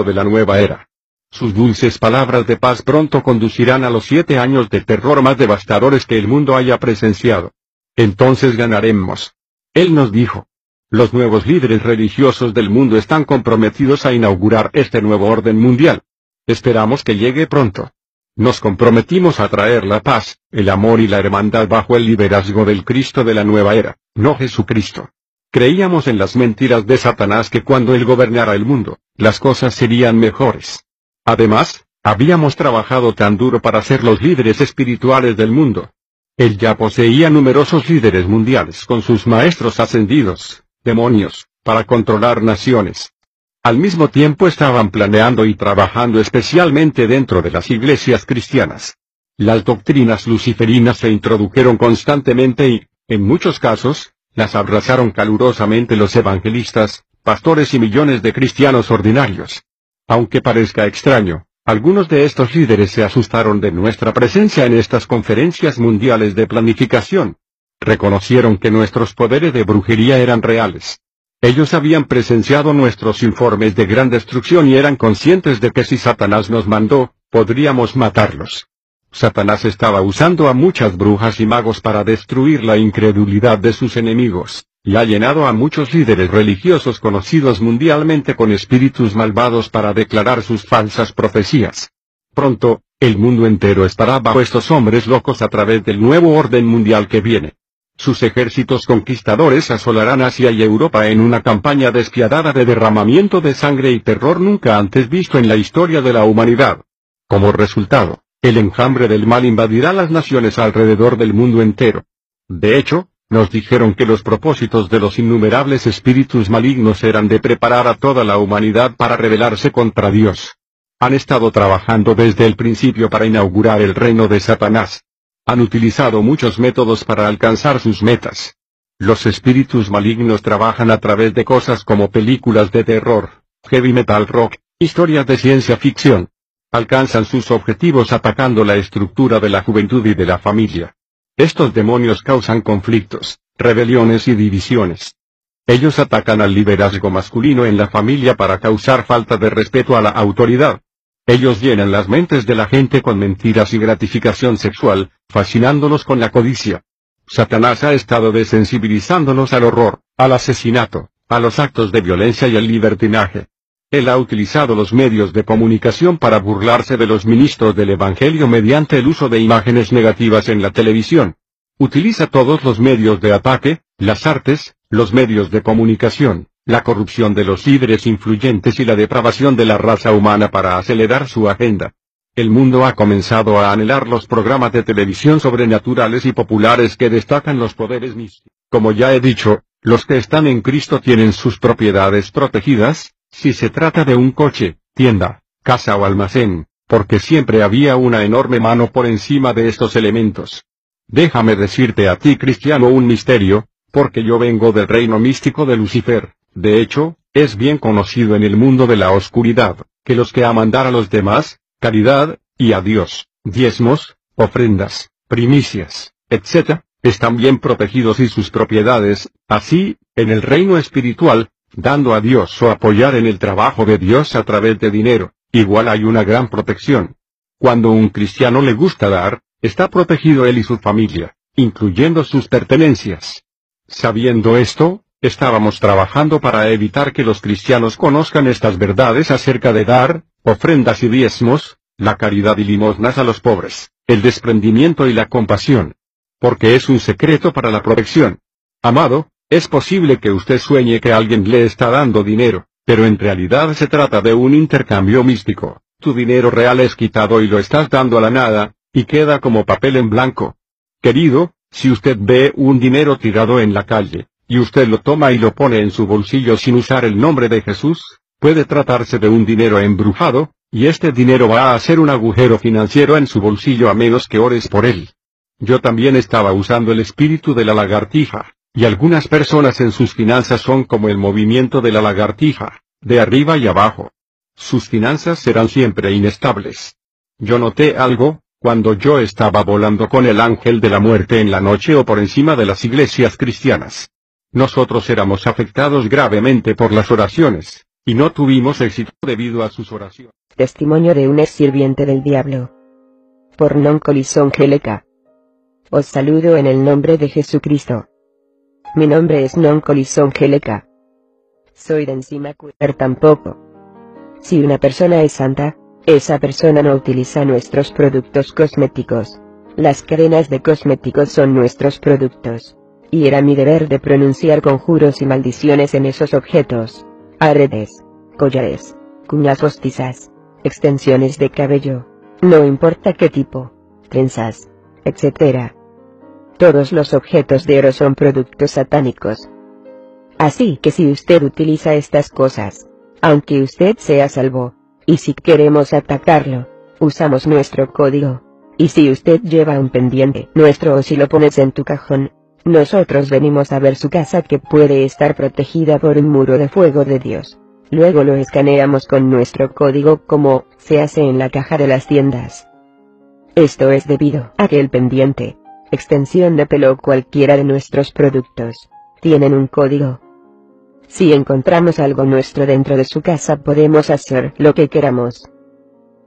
de la nueva era. Sus dulces palabras de paz pronto conducirán a los 7 años de terror más devastadores que el mundo haya presenciado. Entonces ganaremos. Él nos dijo: los nuevos líderes religiosos del mundo están comprometidos a inaugurar este nuevo orden mundial. Esperamos que llegue pronto. Nos comprometimos a traer la paz, el amor y la hermandad bajo el liderazgo del Cristo de la nueva era, no Jesucristo. Creíamos en las mentiras de Satanás que cuando él gobernara el mundo, las cosas serían mejores. Además, habíamos trabajado tan duro para ser los líderes espirituales del mundo. Él ya poseía numerosos líderes mundiales con sus maestros ascendidos, demonios, para controlar naciones. Al mismo tiempo estaban planeando y trabajando especialmente dentro de las iglesias cristianas. Las doctrinas luciferinas se introdujeron constantemente y, en muchos casos, las abrazaron calurosamente los evangelistas, pastores y millones de cristianos ordinarios. Aunque parezca extraño, algunos de estos líderes se asustaron de nuestra presencia en estas conferencias mundiales de planificación. Reconocieron que nuestros poderes de brujería eran reales. Ellos habían presenciado nuestros informes de gran destrucción y eran conscientes de que si Satanás nos mandó, podríamos matarlos. Satanás estaba usando a muchas brujas y magos para destruir la incredulidad de sus enemigos, y ha llenado a muchos líderes religiosos conocidos mundialmente con espíritus malvados para declarar sus falsas profecías. Pronto, el mundo entero estará bajo estos hombres locos a través del nuevo orden mundial que viene. Sus ejércitos conquistadores asolarán Asia y Europa en una campaña despiadada de derramamiento de sangre y terror nunca antes visto en la historia de la humanidad. Como resultado, el enjambre del mal invadirá las naciones alrededor del mundo entero. De hecho, nos dijeron que los propósitos de los innumerables espíritus malignos eran de preparar a toda la humanidad para rebelarse contra Dios. Han estado trabajando desde el principio para inaugurar el reino de Satanás. Han utilizado muchos métodos para alcanzar sus metas. Los espíritus malignos trabajan a través de cosas como películas de terror, heavy metal rock, historias de ciencia ficción. Alcanzan sus objetivos atacando la estructura de la juventud y de la familia. Estos demonios causan conflictos, rebeliones y divisiones. Ellos atacan al liderazgo masculino en la familia para causar falta de respeto a la autoridad. Ellos llenan las mentes de la gente con mentiras y gratificación sexual, fascinándolos con la codicia. Satanás ha estado desensibilizándolos al horror, al asesinato, a los actos de violencia y al libertinaje. Él ha utilizado los medios de comunicación para burlarse de los ministros del Evangelio mediante el uso de imágenes negativas en la televisión. Utiliza todos los medios de ataque, las artes, los medios de comunicación, la corrupción de los líderes influyentes y la depravación de la raza humana para acelerar su agenda. El mundo ha comenzado a anhelar los programas de televisión sobrenaturales y populares que destacan los poderes místicos. Como ya he dicho, los que están en Cristo tienen sus propiedades protegidas, si se trata de un coche, tienda, casa o almacén, porque siempre había una enorme mano por encima de estos elementos. Déjame decirte a ti, cristiano, un misterio, porque yo vengo del reino místico de Lucifer. De hecho, es bien conocido en el mundo de la oscuridad, que los que aman dar a los demás, caridad, y a Dios, diezmos, ofrendas, primicias, etc., están bien protegidos y sus propiedades, así, en el reino espiritual, dando a Dios o apoyar en el trabajo de Dios a través de dinero, igual hay una gran protección. Cuando un cristiano le gusta dar, está protegido él y su familia, incluyendo sus pertenencias. Sabiendo esto, estábamos trabajando para evitar que los cristianos conozcan estas verdades acerca de dar, ofrendas y diezmos, la caridad y limosnas a los pobres, el desprendimiento y la compasión. Porque es un secreto para la protección. Amado, es posible que usted sueñe que alguien le está dando dinero, pero en realidad se trata de un intercambio místico. Tu dinero real es quitado y lo estás dando a la nada, y queda como papel en blanco. Querido, si usted ve un dinero tirado en la calle, y usted lo toma y lo pone en su bolsillo sin usar el nombre de Jesús, puede tratarse de un dinero embrujado, y este dinero va a hacer un agujero financiero en su bolsillo a menos que ores por él. Yo también estaba usando el espíritu de la lagartija, y algunas personas en sus finanzas son como el movimiento de la lagartija, de arriba y abajo. Sus finanzas serán siempre inestables. Yo noté algo, cuando yo estaba volando con el ángel de la muerte en la noche o por encima de las iglesias cristianas. Nosotros éramos afectados gravemente por las oraciones, y no tuvimos éxito debido a sus oraciones. Testimonio de un ex sirviente del diablo. Por non colison Angelica. Os saludo en el nombre de Jesucristo. Mi nombre es non colison Angelica. Soy de encima cuidar tampoco. Si una persona es santa, esa persona no utiliza nuestros productos cosméticos. Las cadenas de cosméticos son nuestros productos. Y era mi deber de pronunciar conjuros y maldiciones en esos objetos. Aretes, collares, cuñas postizas, extensiones de cabello, no importa qué tipo, trenzas, etc. Todos los objetos de oro son productos satánicos. Así que si usted utiliza estas cosas, aunque usted sea salvo, y si queremos atacarlo, usamos nuestro código. Y si usted lleva un pendiente nuestro o si lo pones en tu cajón, nosotros venimos a ver su casa que puede estar protegida por un muro de fuego de Dios. Luego lo escaneamos con nuestro código como se hace en la caja de las tiendas. Esto es debido a que el pendiente, extensión de pelo o cualquiera de nuestros productos, tienen un código. Si encontramos algo nuestro dentro de su casa podemos hacer lo que queramos.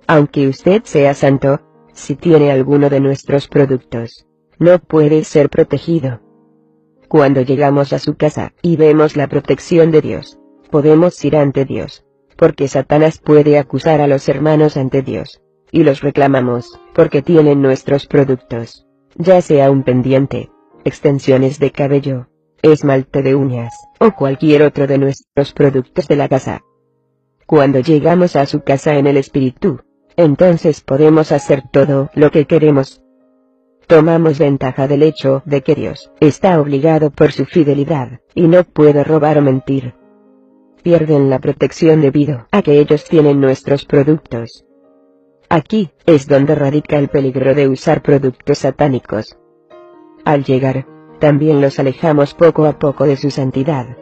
Aunque usted sea santo, si tiene alguno de nuestros productos, no puede ser protegido. Cuando llegamos a su casa y vemos la protección de Dios, podemos ir ante Dios, porque Satanás puede acusar a los hermanos ante Dios, y los reclamamos, porque tienen nuestros productos, ya sea un pendiente, extensiones de cabello, esmalte de uñas, o cualquier otro de nuestros productos de la casa. Cuando llegamos a su casa en el Espíritu, entonces podemos hacer todo lo que queremos. Tomamos ventaja del hecho de que Dios está obligado por su fidelidad, y no puede robar o mentir. Pierden la protección debido a que ellos tienen nuestros productos. Aquí es donde radica el peligro de usar productos satánicos. Al llegar, también los alejamos poco a poco de su santidad.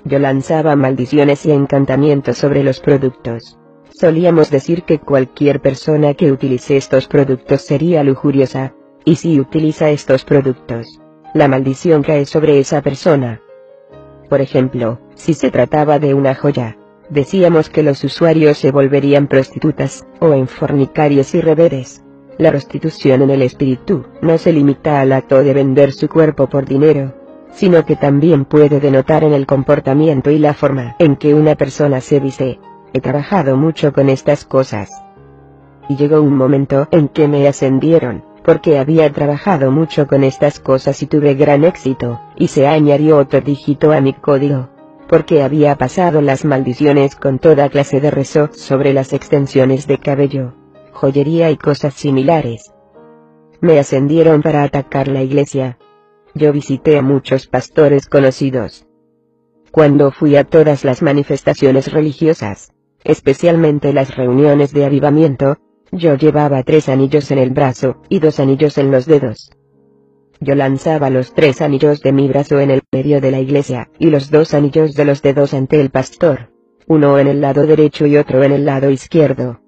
Yo lanzaba maldiciones y encantamientos sobre los productos. Solíamos decir que cualquier persona que utilice estos productos sería lujuriosa. Y si utiliza estos productos, la maldición cae sobre esa persona. Por ejemplo, si se trataba de una joya, Decíamos que los usuarios se volverían prostitutas, o en fornicarios y rebeldes. La prostitución en el espíritu no se limita al acto de vender su cuerpo por dinero, sino que también puede denotar en el comportamiento y la forma en que una persona se viste. He trabajado mucho con estas cosas. Y llegó un momento en que me ascendieron, porque había trabajado mucho con estas cosas y tuve gran éxito, y se añadió otro dígito a mi código, porque había pasado las maldiciones con toda clase de rezo sobre las extensiones de cabello, joyería y cosas similares. Me ascendieron para atacar la iglesia. Yo visité a muchos pastores conocidos. Cuando fui a todas las manifestaciones religiosas, especialmente las reuniones de avivamiento, yo llevaba 3 anillos en el brazo, y 2 anillos en los dedos. Yo lanzaba los 3 anillos de mi brazo en el medio de la iglesia, y los 2 anillos de los dedos ante el pastor, uno en el lado derecho y otro en el lado izquierdo.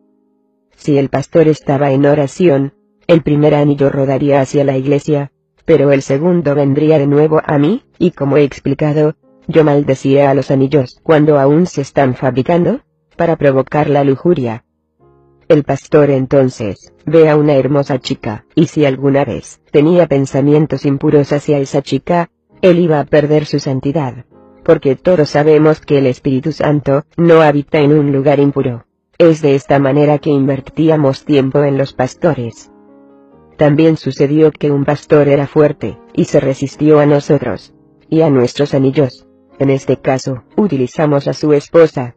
Si el pastor estaba en oración, el primer anillo rodaría hacia la iglesia, pero el segundo vendría de nuevo a mí, y como he explicado, yo maldecía a los anillos cuando aún se están fabricando, para provocar la lujuria. El pastor entonces ve a una hermosa chica, y si alguna vez tenía pensamientos impuros hacia esa chica, él iba a perder su santidad, porque todos sabemos que el Espíritu Santo no habita en un lugar impuro. Es de esta manera que invertíamos tiempo en los pastores. También sucedió que un pastor era fuerte, y se resistió a nosotros, y a nuestros anillos. En este caso, utilizamos a su esposa.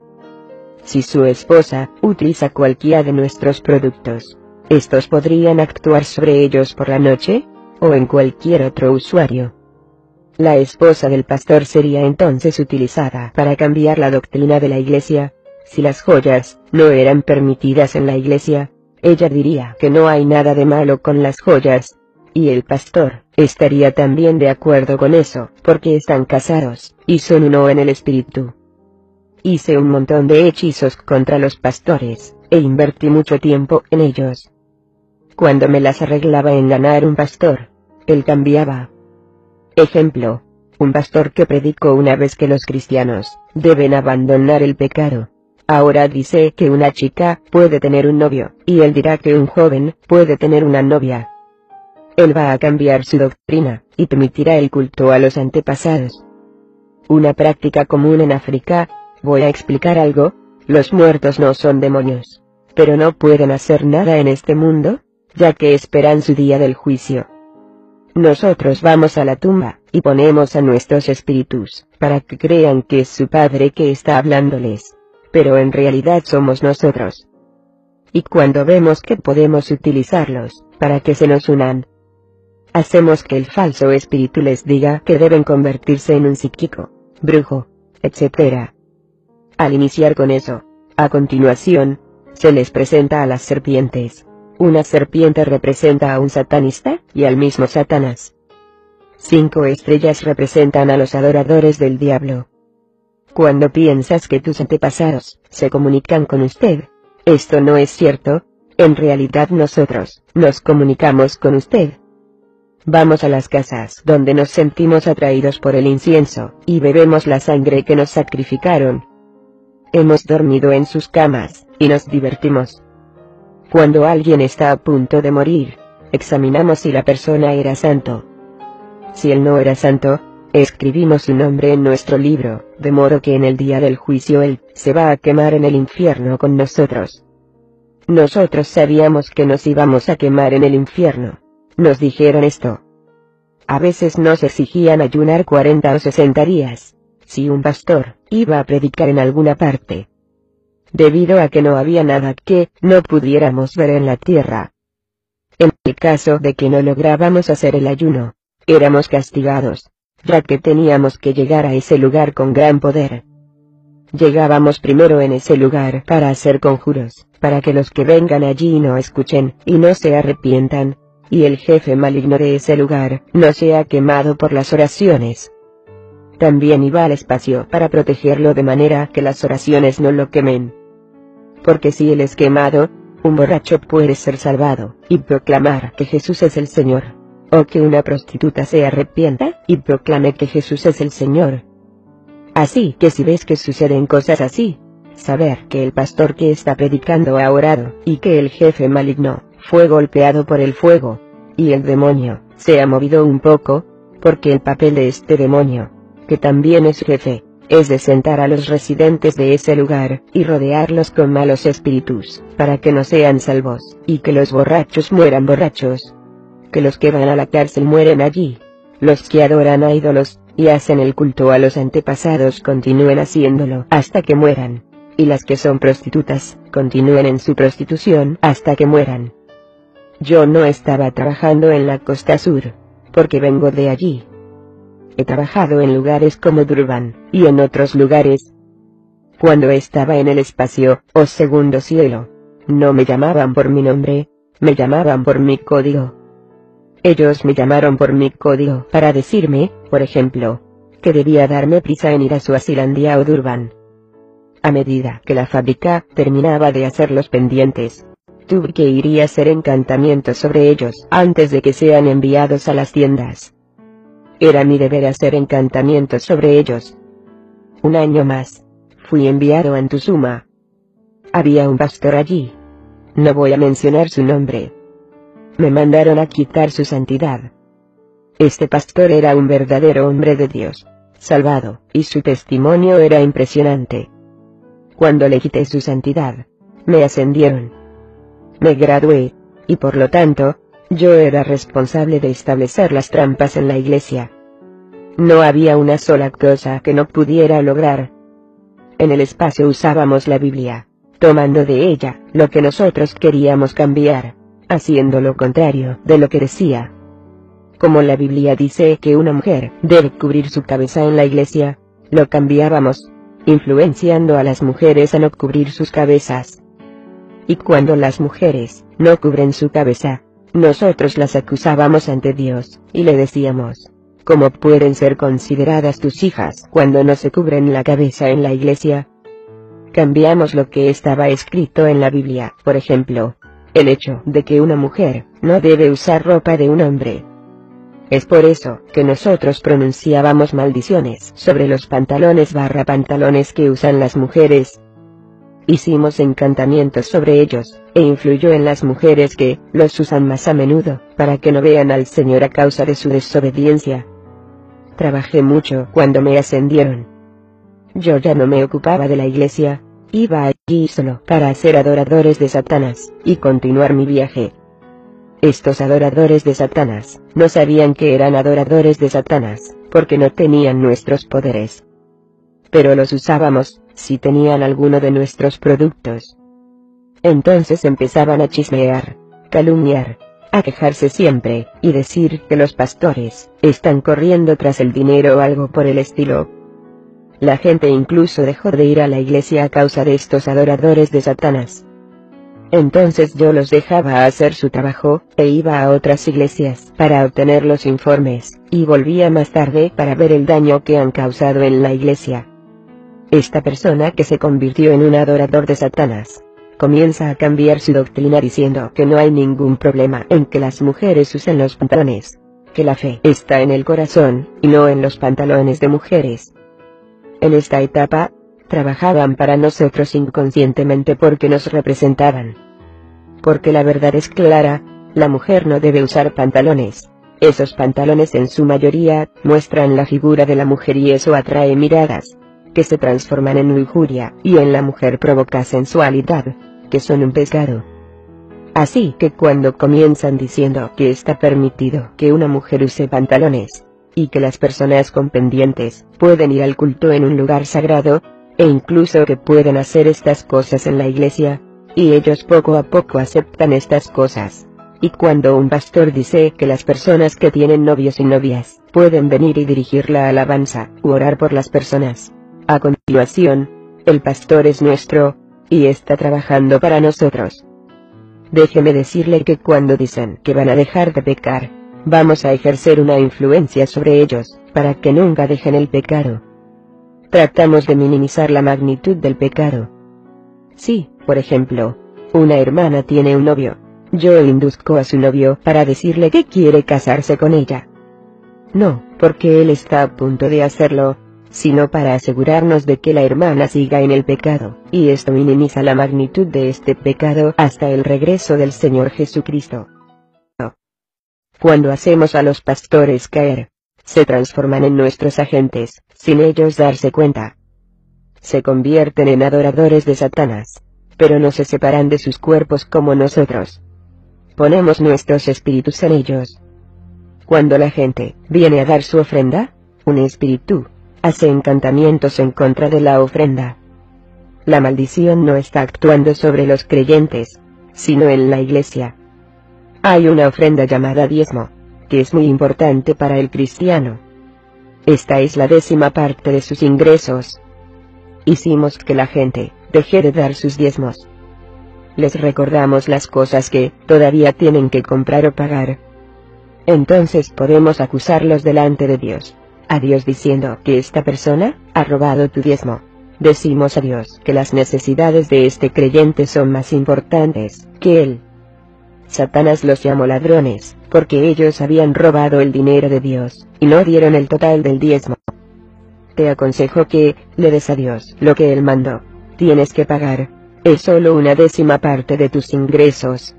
Si su esposa utiliza cualquiera de nuestros productos, estos podrían actuar sobre ellos por la noche, o en cualquier otro usuario. La esposa del pastor sería entonces utilizada para cambiar la doctrina de la iglesia. Si las joyas no eran permitidas en la iglesia, ella diría que no hay nada de malo con las joyas, y el pastor estaría también de acuerdo con eso, porque están casados, y son uno en el espíritu. Hice un montón de hechizos contra los pastores, e invertí mucho tiempo en ellos. Cuando me las arreglaba en ganar un pastor, él cambiaba. Ejemplo, un pastor que predicó una vez que los cristianos deben abandonar el pecado. Ahora dice que una chica puede tener un novio, y él dirá que un joven puede tener una novia. Él va a cambiar su doctrina, y permitirá el culto a los antepasados. Una práctica común en África. Voy a explicar algo. Los muertos no son demonios, pero no pueden hacer nada en este mundo, ya que esperan su día del juicio. Nosotros vamos a la tumba, y ponemos a nuestros espíritus, para que crean que es su padre que está hablándoles, pero en realidad somos nosotros. Y cuando vemos que podemos utilizarlos, para que se nos unan, hacemos que el falso espíritu les diga que deben convertirse en un psíquico, brujo, etc. Al iniciar con eso, a continuación, se les presenta a las serpientes. Una serpiente representa a un satanista, y al mismo Satanás. 5 estrellas representan a los adoradores del diablo. Cuando piensas que tus antepasados se comunican con usted, esto no es cierto. En realidad nosotros nos comunicamos con usted. Vamos a las casas donde nos sentimos atraídos por el incienso, y bebemos la sangre que nos sacrificaron. Hemos dormido en sus camas, y nos divertimos. Cuando alguien está a punto de morir, examinamos si la persona era santo. Si él no era santo, escribimos su nombre en nuestro libro, de modo que en el día del juicio él se va a quemar en el infierno con nosotros. Nosotros sabíamos que nos íbamos a quemar en el infierno. Nos dijeron esto. A veces nos exigían ayunar 40 o 60 días. Si un pastor iba a predicar en alguna parte, debido a que no había nada que no pudiéramos ver en la tierra. En el caso de que no lográbamos hacer el ayuno, éramos castigados, ya que teníamos que llegar a ese lugar con gran poder. Llegábamos primero en ese lugar para hacer conjuros, para que los que vengan allí no escuchen y no se arrepientan, y el jefe maligno de ese lugar no sea quemado por las oraciones. También iba al espacio para protegerlo de manera que las oraciones no lo quemen. Porque si él es quemado, un borracho puede ser salvado, y proclamar que Jesús es el Señor. O que una prostituta se arrepienta, y proclame que Jesús es el Señor. Así que si ves que suceden cosas así, saber que el pastor que está predicando ha orado, y que el jefe maligno fue golpeado por el fuego, y el demonio se ha movido un poco, porque el papel de este demonio, que también es jefe, es de sentar a los residentes de ese lugar, y rodearlos con malos espíritus, para que no sean salvos, y que los borrachos mueran borrachos, que los que van a la cárcel mueren allí, los que adoran a ídolos, y hacen el culto a los antepasados continúen haciéndolo hasta que mueran, y las que son prostitutas, continúen en su prostitución hasta que mueran. Yo no estaba trabajando en la costa sur, porque vengo de allí. He trabajado en lugares como Durban, y en otros lugares. Cuando estaba en el espacio, o segundo cielo, no me llamaban por mi nombre, me llamaban por mi código. Ellos me llamaron por mi código para decirme, por ejemplo, que debía darme prisa en ir a Suazilandia o Durban. A medida que la fábrica terminaba de hacer los pendientes, tuve que ir y hacer encantamientos sobre ellos antes de que sean enviados a las tiendas. Era mi deber hacer encantamientos sobre ellos. Un año más, fui enviado a Ntusuma. Había un pastor allí. No voy a mencionar su nombre. Me mandaron a quitar su santidad. Este pastor era un verdadero hombre de Dios, salvado, y su testimonio era impresionante. Cuando le quité su santidad, me ascendieron. Me gradué, y por lo tanto, yo era responsable de establecer las trampas en la iglesia. No había una sola cosa que no pudiera lograr. En el espacio usábamos la Biblia, tomando de ella lo que nosotros queríamos cambiar, haciendo lo contrario de lo que decía. Como la Biblia dice que una mujer debe cubrir su cabeza en la iglesia, lo cambiábamos, influenciando a las mujeres a no cubrir sus cabezas. Y cuando las mujeres no cubren su cabeza, nosotros las acusábamos ante Dios, y le decíamos, ¿cómo pueden ser consideradas tus hijas cuando no se cubren la cabeza en la iglesia? Cambiamos lo que estaba escrito en la Biblia, por ejemplo, el hecho de que una mujer no debe usar ropa de un hombre. Es por eso que nosotros pronunciábamos maldiciones sobre los pantalones que usan las mujeres. Hicimos encantamientos sobre ellos, e influyó en las mujeres que los usan más a menudo, para que no vean al Señor a causa de su desobediencia. Trabajé mucho cuando me ascendieron. Yo ya no me ocupaba de la iglesia, iba allí solo para ser adoradores de Satanás, y continuar mi viaje. Estos adoradores de Satanás no sabían que eran adoradores de Satanás, porque no tenían nuestros poderes. Pero los usábamos, si tenían alguno de nuestros productos. Entonces empezaban a chismear, calumniar, a quejarse siempre, y decir que los pastores están corriendo tras el dinero o algo por el estilo. La gente incluso dejó de ir a la iglesia a causa de estos adoradores de Satanás. Entonces yo los dejaba hacer su trabajo, e iba a otras iglesias para obtener los informes, y volvía más tarde para ver el daño que han causado en la iglesia. Esta persona que se convirtió en un adorador de Satanás, comienza a cambiar su doctrina diciendo que no hay ningún problema en que las mujeres usen los pantalones, que la fe está en el corazón, y no en los pantalones de mujeres. En esta etapa, trabajaban para nosotros inconscientemente porque nos representaban. Porque la verdad es clara, la mujer no debe usar pantalones. Esos pantalones en su mayoría muestran la figura de la mujer y eso atrae miradas, que se transforman en lujuria, y en la mujer provoca sensualidad, que son un pecado. Así que cuando comienzan diciendo que está permitido que una mujer use pantalones, y que las personas con pendientes pueden ir al culto en un lugar sagrado, e incluso que pueden hacer estas cosas en la iglesia, y ellos poco a poco aceptan estas cosas. Y cuando un pastor dice que las personas que tienen novios y novias pueden venir y dirigir la alabanza, u orar por las personas, a continuación, el pastor es nuestro, y está trabajando para nosotros. Déjeme decirle que cuando dicen que van a dejar de pecar, vamos a ejercer una influencia sobre ellos, para que nunca dejen el pecado. Tratamos de minimizar la magnitud del pecado. Si, por ejemplo, una hermana tiene un novio, yo induzco a su novio para decirle que quiere casarse con ella. No, porque él está a punto de hacerlo, sino para asegurarnos de que la hermana siga en el pecado, y esto minimiza la magnitud de este pecado hasta el regreso del Señor Jesucristo. Cuando hacemos a los pastores caer, se transforman en nuestros agentes, sin ellos darse cuenta. Se convierten en adoradores de Satanás, pero no se separan de sus cuerpos como nosotros. Ponemos nuestros espíritus en ellos. Cuando la gente viene a dar su ofrenda, un espíritu hace encantamientos en contra de la ofrenda. La maldición no está actuando sobre los creyentes, sino en la iglesia. Hay una ofrenda llamada diezmo, que es muy importante para el cristiano. Esta es la 10ª parte de sus ingresos. Hicimos que la gente deje de dar sus diezmos. Les recordamos las cosas que todavía tienen que comprar o pagar. Entonces podemos acusarlos delante de Dios, a Dios diciendo que esta persona ha robado tu diezmo. Decimos a Dios que las necesidades de este creyente son más importantes que él. Satanás los llamó ladrones, porque ellos habían robado el dinero de Dios, y no dieron el total del diezmo. Te aconsejo que le des a Dios lo que Él mandó. Tienes que pagar. Es solo una 10ª parte de tus ingresos.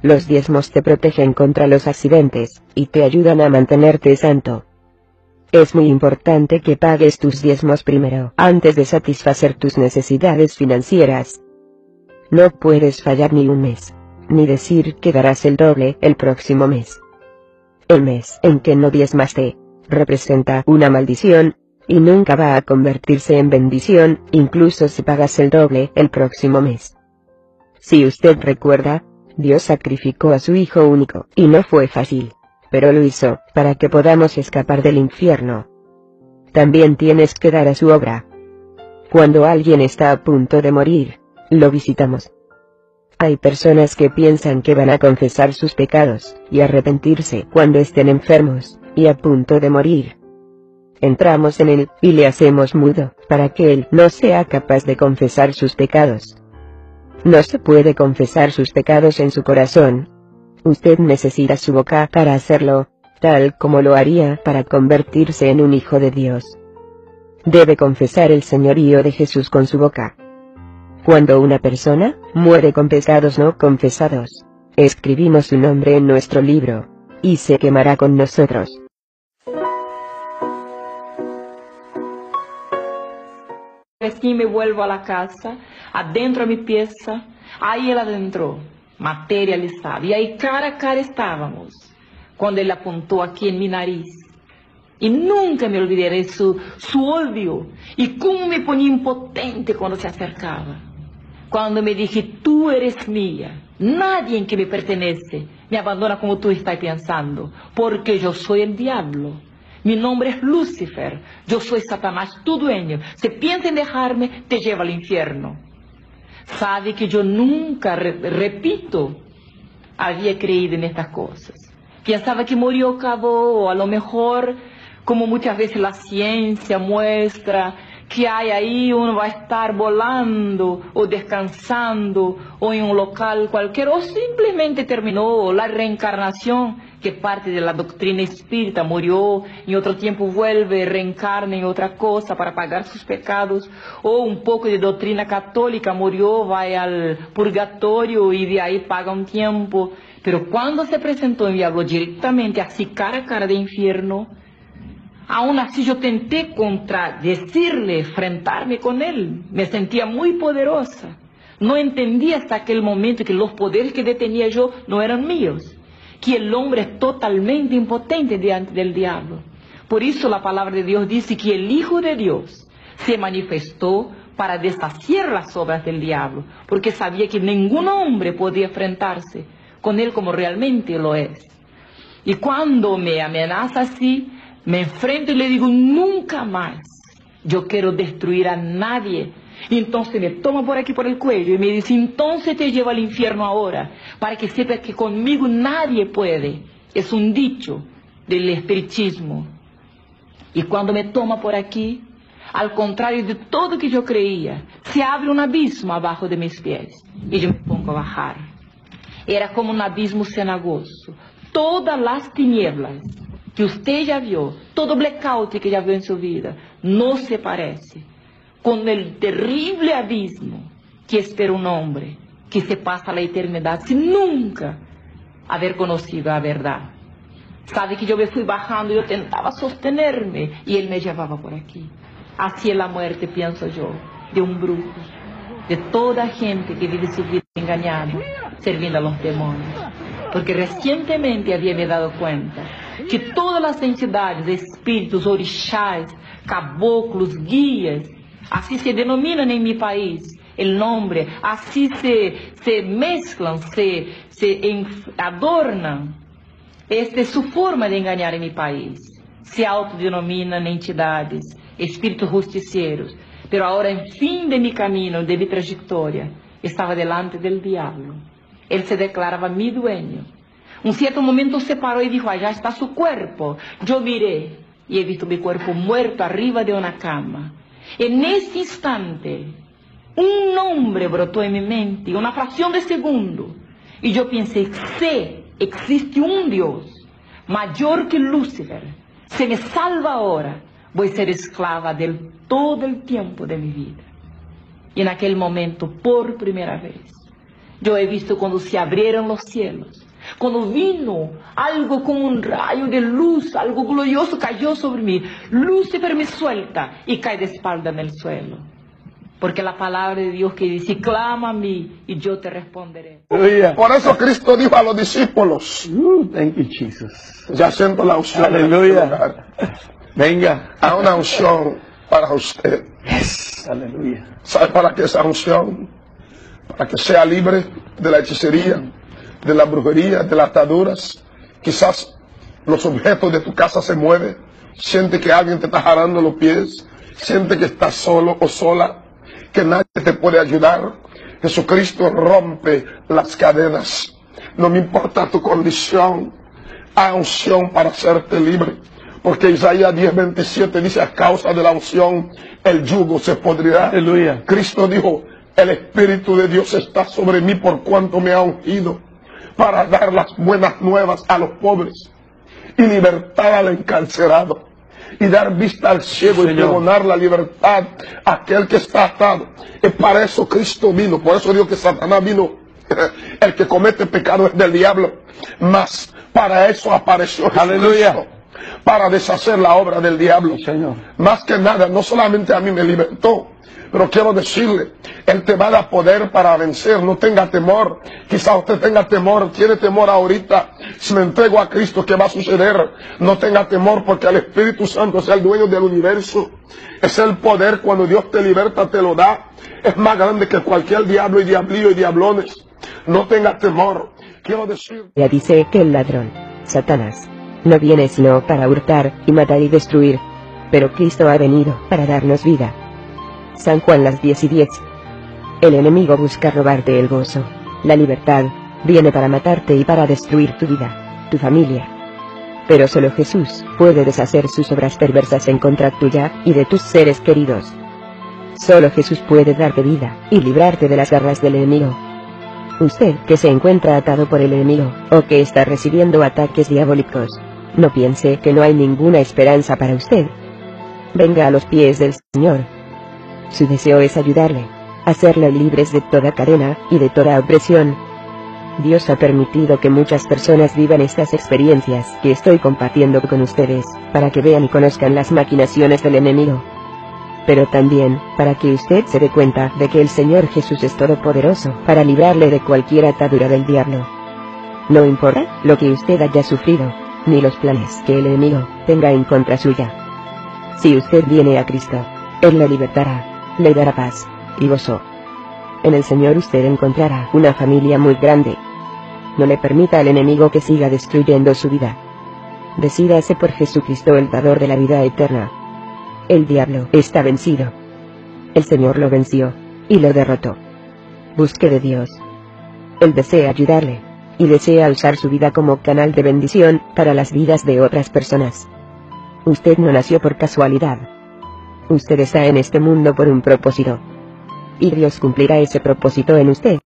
Los diezmos te protegen contra los accidentes, y te ayudan a mantenerte santo. Es muy importante que pagues tus diezmos primero, antes de satisfacer tus necesidades financieras. No puedes fallar ni un mes, ni decir que darás el doble el próximo mes. El mes en que no diezmaste representa una maldición, y nunca va a convertirse en bendición, incluso si pagas el doble el próximo mes. Si usted recuerda, Dios sacrificó a su Hijo único, y no fue fácil, pero lo hizo para que podamos escapar del infierno. También tienes que dar a su obra. Cuando alguien está a punto de morir, lo visitamos. Hay personas que piensan que van a confesar sus pecados y arrepentirse cuando estén enfermos y a punto de morir. Entramos en él y le hacemos mudo para que él no sea capaz de confesar sus pecados. No se puede confesar sus pecados en su corazón. Usted necesita su boca para hacerlo, tal como lo haría para convertirse en un hijo de Dios. Debe confesar el señorío de Jesús con su boca. Cuando una persona muere con pecados no confesados, escribimos su nombre en nuestro libro, y se quemará con nosotros. Recién me vuelvo a la casa, adentro a mi pieza, ahí él adentró, materializado, y ahí cara a cara estábamos, cuando él apuntó aquí en mi nariz. Y nunca me olvidaré su odio, y cómo me ponía impotente cuando se acercaba. Cuando me dije, tú eres mía, nadie en que me pertenece me abandona como tú estás pensando, porque yo soy el diablo. Mi nombre es Lucifer, yo soy Satanás, tu dueño. Si piensas en dejarme, te lleva al infierno. Sabe que yo nunca, repito, había creído en estas cosas. Pensaba que murió, acabó, o a lo mejor, como muchas veces la ciencia muestra, que hay ahí uno va a estar volando, o descansando, o en un local cualquier, o simplemente terminó la reencarnación, que parte de la doctrina espírita, murió, en otro tiempo vuelve, reencarna en otra cosa para pagar sus pecados, o un poco de doctrina católica, murió, va al purgatorio y de ahí paga un tiempo. Pero cuando se presentó y me habló directamente, así cara a cara de infierno, aún así yo tenté contradecirle, enfrentarme con él, me sentía muy poderosa. No entendía hasta aquel momento que los poderes que detenía yo no eran míos, que el hombre es totalmente impotente delante del diablo. Por eso la palabra de Dios dice que el Hijo de Dios se manifestó para deshacer las obras del diablo, porque sabía que ningún hombre podía enfrentarse con él como realmente lo es. Y cuando me amenaza así, me enfrento y le digo, nunca más yo quiero destruir a nadie. Y entonces me toma por aquí por el cuello y me dice, entonces te llevo al infierno ahora, para que sepas que conmigo nadie puede. Es un dicho del espiritismo. Y cuando me toma por aquí, al contrario de todo que yo creía, se abre un abismo abajo de mis pies y yo me pongo a bajar. Era como un abismo cenagoso, todas las tinieblas que usted ya vio, todo blackout que ya vio en su vida, no se parece con el terrible abismo que espera un hombre que se pasa la eternidad sin nunca haber conocido la verdad. Sabe que yo me fui bajando, yo tentaba sostenerme y él me llevaba por aquí. Así es la muerte, pienso yo, de un brujo, de toda gente que vive su vida engañada, sirviendo a los demonios. Porque recientemente había me dado cuenta que todas las entidades, espíritus, orixás, caboclos, guías, así se denominan en mi país el nombre, así se mezclan, se adornan. Esta es su forma de engañar en mi país. Se autodenominan entidades, espíritus justicieros. Pero ahora, en fin de mi camino, de mi trayectoria, estaba delante del diablo. Él se declaraba mi dueño. Un cierto momento se paró y dijo, allá está su cuerpo. Yo miré y he visto mi cuerpo muerto arriba de una cama. En ese instante, un nombre brotó en mi mente, una fracción de segundo. Y yo pensé, sé, existe un Dios mayor que Lucifer. Se me salva ahora, voy a ser esclava de él todo el tiempo de mi vida. Y en aquel momento, por primera vez, yo he visto cuando se abrieron los cielos, cuando vino algo como un rayo de luz, algo glorioso cayó sobre mí. Lucifer me suelta y cae de espalda en el suelo. Porque la palabra de Dios que dice, clama a mí y yo te responderé. Por eso Cristo dijo a los discípulos, thank you, Jesus. Ya siento la unción. Aleluya. Venga. A una unción para usted. Yes. Aleluya. ¿Sabe para qué esa unción? Para que sea libre de la hechicería, de la brujería, de las ataduras. Quizás los objetos de tu casa se mueven. Siente que alguien te está jalando los pies. Siente que estás solo o sola, que nadie te puede ayudar. Jesucristo rompe las cadenas. No me importa tu condición, hay unción para hacerte libre. Porque Isaías 10:27 dice, a causa de la unción, el yugo se podrirá. Aleluya. Cristo dijo, el Espíritu de Dios está sobre mí por cuanto me ha ungido para dar las buenas nuevas a los pobres y libertad al encarcelado y dar vista al ciego, Señor, y pregonar la libertad a aquel que está atado. Es para eso Cristo vino. Por eso digo que Satanás vino. El que comete pecado es del diablo, mas para eso apareció Jesucristo, para deshacer la obra del diablo. Señor. Más que nada, no solamente a mí me libertó, pero quiero decirle, Él te va a dar poder para vencer. No tenga temor. Quizá usted tenga temor, tiene temor ahorita. Si me entrego a Cristo, ¿qué va a suceder? No tenga temor, porque el Espíritu Santo es el dueño del universo. Es el poder, cuando Dios te liberta, te lo da. Es más grande que cualquier diablo y diablillo y diablones. No tenga temor. Quiero decir... Ya dice que el ladrón, Satanás, no viene sino para hurtar y matar y destruir. Pero Cristo ha venido para darnos vida. San Juan las 10:10. El enemigo busca robarte el gozo, la libertad, viene para matarte y para destruir tu vida, tu familia. Pero solo Jesús puede deshacer sus obras perversas en contra tuya y de tus seres queridos. Solo Jesús puede darte vida y librarte de las garras del enemigo. Usted que se encuentra atado por el enemigo, o que está recibiendo ataques diabólicos, no piense que no hay ninguna esperanza para usted. Venga a los pies del Señor. Su deseo es ayudarle, hacerle libres de toda cadena y de toda opresión. Dios ha permitido que muchas personas vivan estas experiencias que estoy compartiendo con ustedes, para que vean y conozcan las maquinaciones del enemigo. Pero también, para que usted se dé cuenta de que el Señor Jesús es todopoderoso para librarle de cualquier atadura del diablo. No importa lo que usted haya sufrido, ni los planes que el enemigo tenga en contra suya. Si usted viene a Cristo, Él le libertará, le dará paz y gozo. En el Señor usted encontrará una familia muy grande. No le permita al enemigo que siga destruyendo su vida. Decídase por Jesucristo, el dador de la vida eterna. El diablo está vencido. El Señor lo venció y lo derrotó. Busque de Dios. Él desea ayudarle y desea usar su vida como canal de bendición para las vidas de otras personas. Usted no nació por casualidad. Usted está en este mundo por un propósito. Y Dios cumplirá ese propósito en usted.